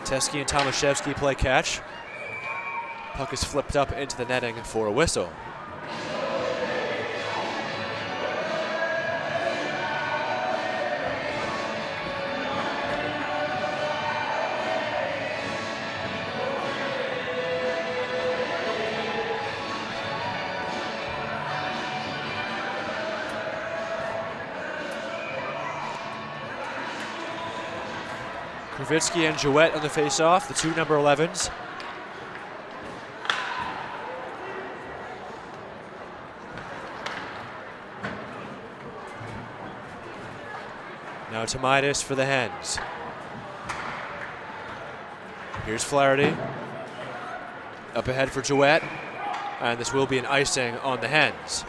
Teske and Tomaszewski play catch. Puck is flipped up into the netting for a whistle. Kravitsky and Jouette on the face-off, the two number 11s. Now Tomaitis for the Hens. Here's Flaherty. Up ahead for Jouette. And this will be an icing on the Hens.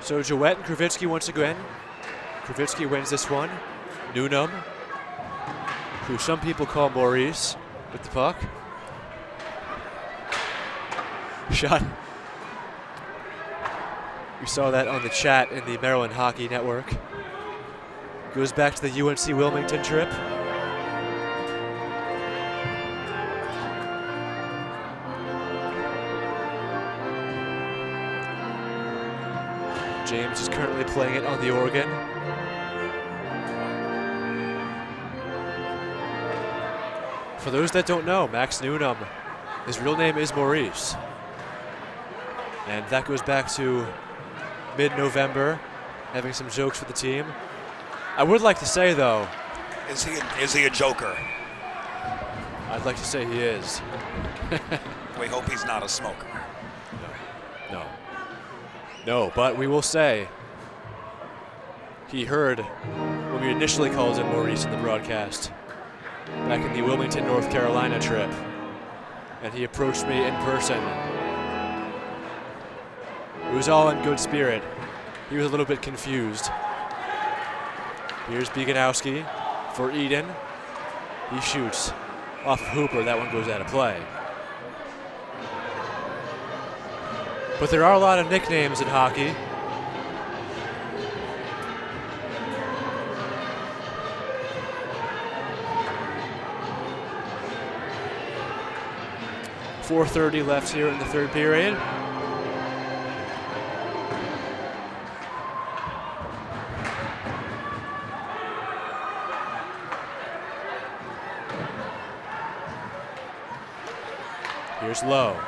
So Jouette and Kravitsky once again. Kravitsky wins this one. Newnham, who some people call Maurice, with the puck. Shot. We saw that on the chat in the Maryland Hockey Network. Goes back to the UNC Wilmington trip. James is currently playing it on the organ. For those that don't know, Max Newnham, his real name is Maurice. And that goes back to mid-November, having some jokes with the team. I would like to say, though... Is he a joker? I'd like to say he is. We hope he's not a smoker. No, but we will say he heard when we initially called him Maurice in the broadcast back in the Wilmington, North Carolina trip, and he approached me in person. It was all in good spirit. He was a little bit confused. Here's Beganowski for Eden. He shoots off of Hooper. That one goes out of play. But there are a lot of nicknames in hockey. .430 left here in the third period. Here's Lowe.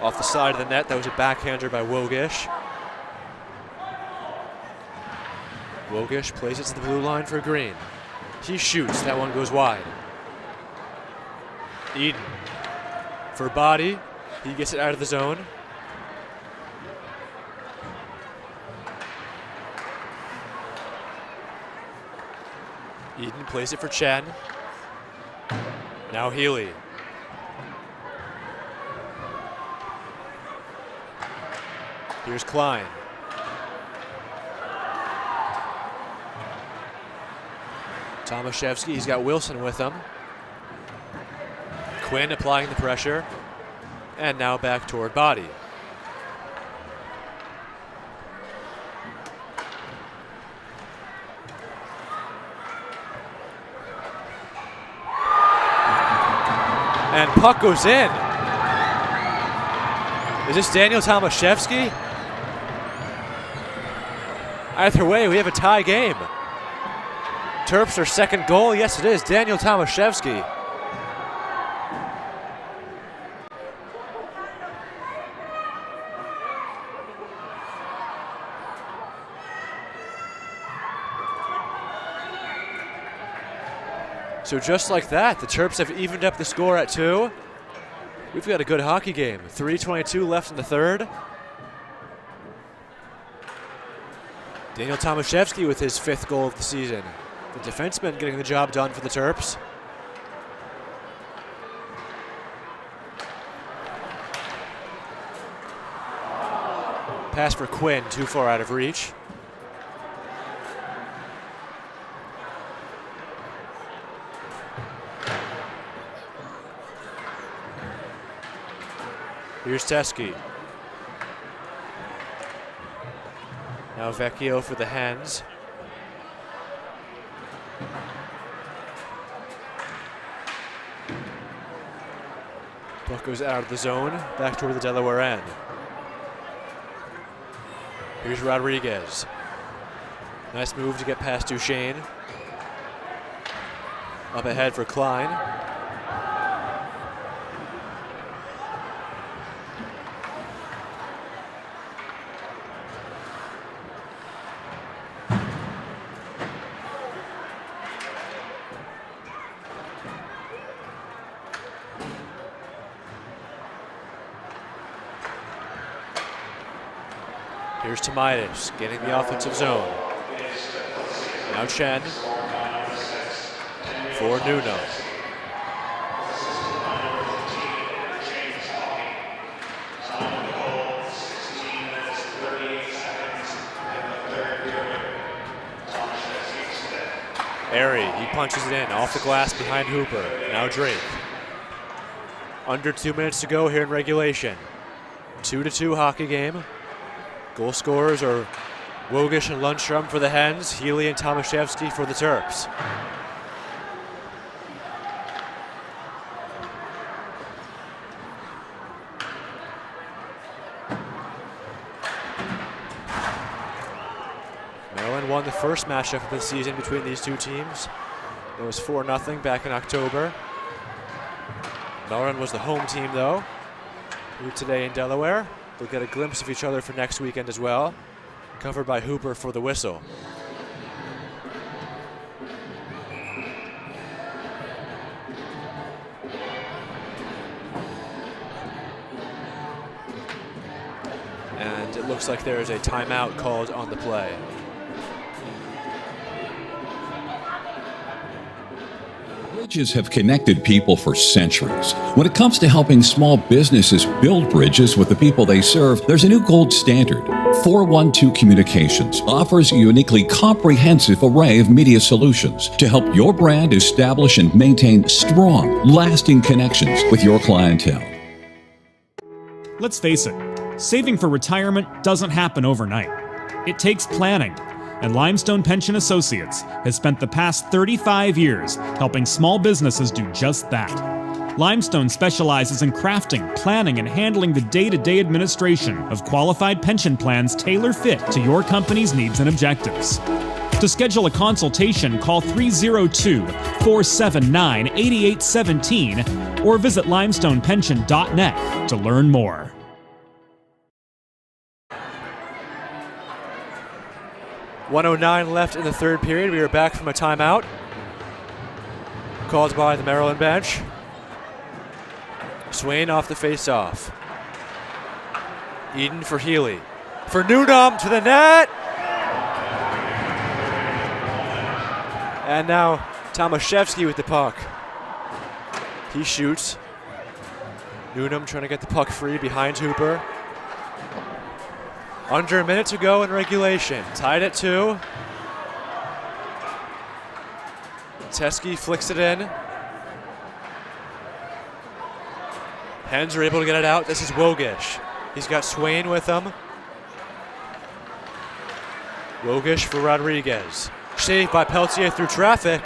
Off the side of the net, that was a backhander by Wogish. Wogish plays it to the blue line for Green. He shoots, that one goes wide. Eden for Body, he gets it out of the zone. Eden plays it for Chen. Now Healy. Here's Klein. Tomaszewski, he's got Wilson with him. Quinn applying the pressure. And now back toward Body. And puck goes in. Is this Daniel Tomaszewski? Either way, we have a tie game. Terps their second goal. Yes, it is. Daniel Tomaszewski. So just like that, the Terps have evened up the score at 2. We've got a good hockey game. 3:22 left in the third. Daniel Tomaszewski with his 5th goal of the season. The defenseman getting the job done for the Terps. Pass for Quinn, too far out of reach. Here's Teske. Now Vecchio for the Hens. Puck goes out of the zone, back toward the Delaware end. Here's Rodriguez. Nice move to get past Duchesne. Up ahead for Klein. Here's Tomaitis getting the offensive zone. Now Chen for Nuno. Airy, he punches it in off the glass behind Hooper. Now Drake. Under 2 minutes to go here in regulation. 2-2 hockey game. Goal scorers are Wogish and Lundstrom for the Hens, Healy and Tomaszewski for the Terps. Maryland won the first matchup of the season between these two teams. It was 4-0 back in October. Maryland was the home team though, here today in Delaware. They'll get a glimpse of each other for next weekend as well. Covered by Hooper for the whistle. And it looks like there is a timeout called on the play. Bridges have connected people for centuries. When it comes to helping small businesses build bridges with the people they serve, there's a new gold standard. 412 Communications offers a uniquely comprehensive array of media solutions to help your brand establish and maintain strong, lasting connections with your clientele. Let's face it, saving for retirement doesn't happen overnight. It takes planning. And Limestone Pension Associates has spent the past 35 years helping small businesses do just that. Limestone specializes in crafting, planning, and handling the day-to-day administration of qualified pension plans tailor-fit to your company's needs and objectives. To schedule a consultation, call 302-479-8817 or visit limestonepension.net to learn more. .109 left in the third period. We are back from a timeout called by the Maryland bench. Swain off the face-off. Eden for Healy. For Newnham to the net! And now Tomaszewski with the puck. He shoots. Newnham trying to get the puck free behind Hooper. Under a minute to go in regulation. Tied at 2. Teske flicks it in. Hens are able to get it out. This is Wogish. He's got Swain with him. Wogish for Rodriguez. Saved by Peltier through traffic.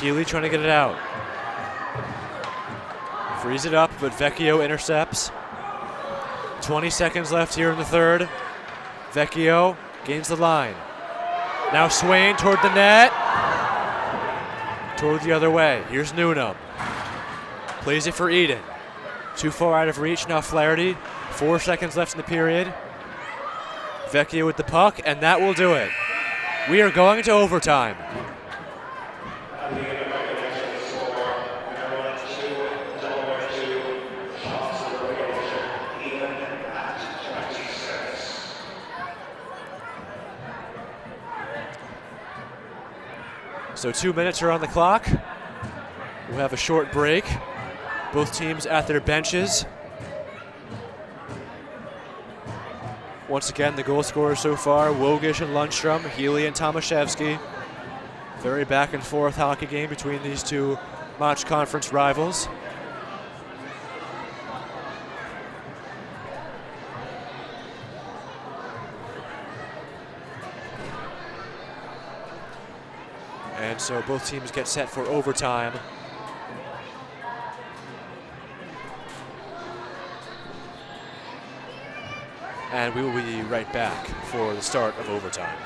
Healy trying to get it out. Frees it up, but Vecchio intercepts. 20 seconds left here in the third. Vecchio gains the line. Now Swain toward the net. Toward the other way. Here's Newnham. Plays it for Eden. Too far out of reach. Now Flaherty. 4 seconds left in the period. Vecchio with the puck, and that will do it. We are going to overtime. So 2 minutes are on the clock. We'll have a short break. Both teams at their benches. Once again, the goal scorers so far, Wogish and Lundstrom, Healy and Tomaszewski. Very back and forth hockey game between these two Mach Conference rivals. And so both teams get set for overtime. And we will be right back for the start of overtime.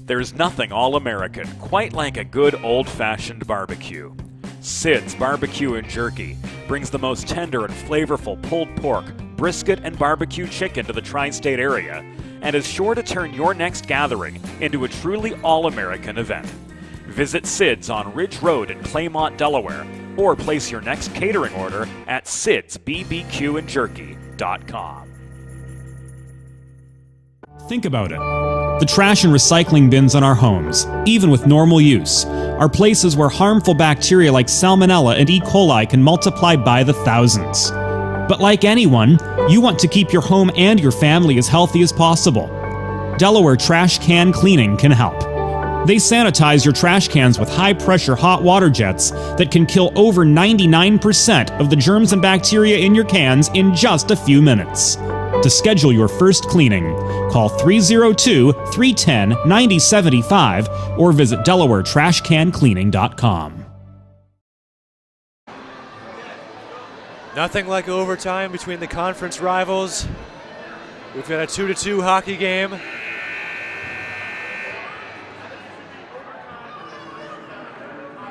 There's nothing all-American quite like a good old-fashioned barbecue. Sid's Barbecue and Jerky brings the most tender and flavorful pulled pork, brisket, and barbecue chicken to the tri-state area and is sure to turn your next gathering into a truly all-American event. Visit Sid's on Ridge Road in Claymont, Delaware, or place your next catering order at sidsbbqandjerky.com. Think about it. The trash and recycling bins in our homes, even with normal use, are places where harmful bacteria like Salmonella and E. coli can multiply by the thousands. But like anyone, you want to keep your home and your family as healthy as possible. Delaware Trash Can Cleaning can help. They sanitize your trash cans with high-pressure hot water jets that can kill over 99% of the germs and bacteria in your cans in just a few minutes. To schedule your first cleaning, call 302-310-9075 or visit DelawareTrashCanCleaning.com. Nothing like overtime between the conference rivals. We've got a 2-2 hockey game.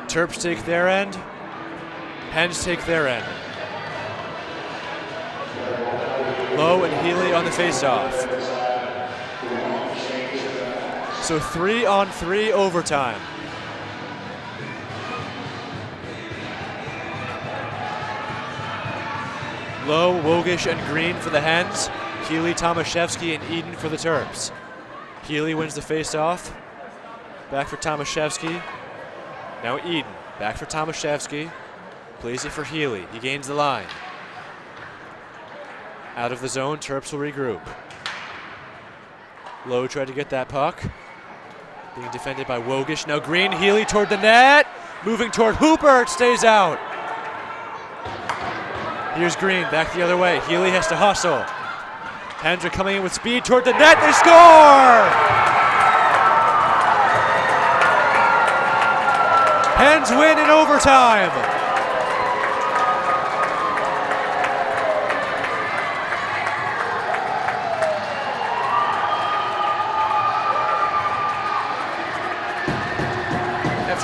Terps take their end. Hens take their end. Lowe and Healy on the faceoff. So 3-on-3 overtime. Lowe, Wogish, and Green for the Hens. Healy, Tomaszewski, and Eden for the Terps. Healy wins the faceoff. Back for Tomaszewski. Now Eden, back for Tomaszewski. Plays it for Healy. He gains the line. Out of the zone, Terps will regroup. Lowe tried to get that puck. Being defended by Wogish. Now Green, Healy toward the net. Moving toward Hooper, it stays out. Here's Green, back the other way. Healy has to hustle. Hens are coming in with speed toward the net. They score! Hens win in overtime.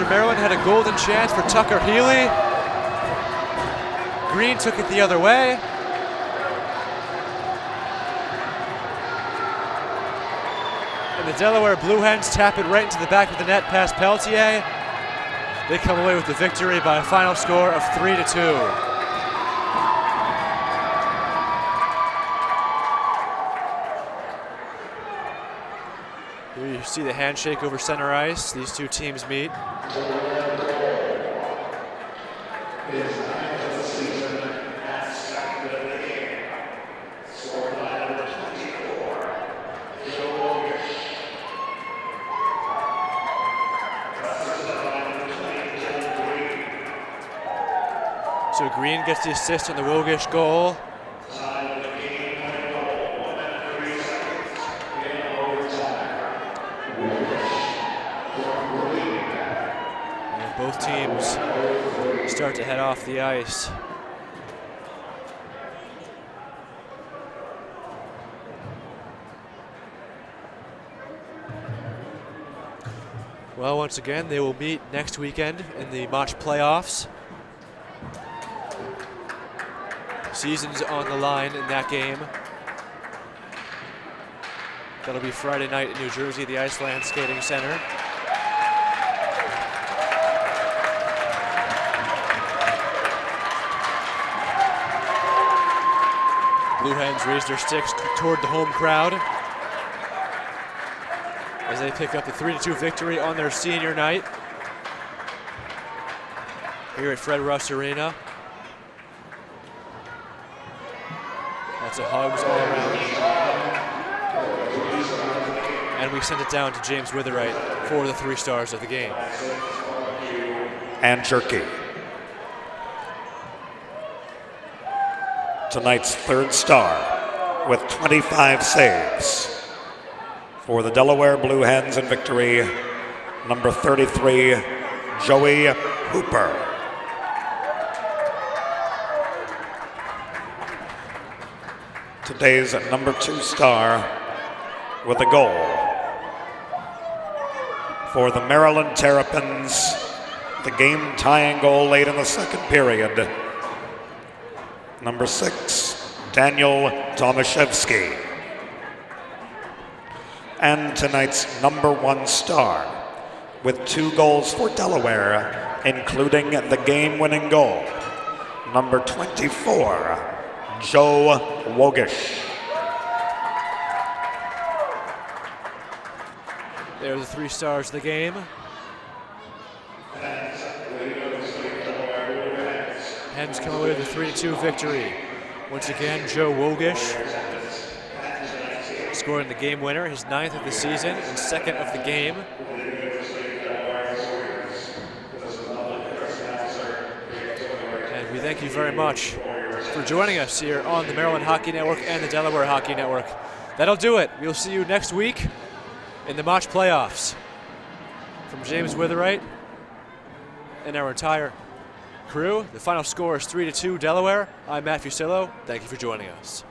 Western Maryland had a golden chance for Tucker Healy. Green took it the other way. And the Delaware Blue Hens tap it right into the back of the net past Pelletier. They come away with the victory by a final score of 3-2. Here you see the handshake over center ice. These two teams meet. So Green gets the assist on the Wogish goal. And both teams start to head off the ice. Well, once again, they will meet next weekend in the Mach playoffs. Season's on the line in that game. That'll be Friday night in New Jersey at the Iceland Skating Center. Blue Hens raise their sticks toward the home crowd as they pick up the 3-2 victory on their senior night here at Fred Russ Arena. Lots of hugs all around. And we send it down to James Witherite for the 3 stars of the game. And Jerky. Tonight's 3rd star with 25 saves. For the Delaware Blue Hens in victory, number 33, Joey Hooper. Today's number 2 star with a goal for the Maryland Terrapins, the game-tying goal late in the 2nd period. Number 6, Daniel Tomaszewski. And tonight's number 1 star with 2 goals for Delaware, including the game-winning goal, number 24, Joe Wogish. There are the 3 stars of the game. Hens come away with a 3-2 victory. Once again, Joe Wogish scoring the game winner, his 9th of the season and 2nd of the game. And we thank you very much for joining us here on the Maryland Hockey Network and the Delaware Hockey Network. That'll do it. We'll see you next week in the Mach playoffs. From James Witherite and our entire crew, the final score is 3-2 Delaware. I'm Matt Fusillo. Thank you for joining us.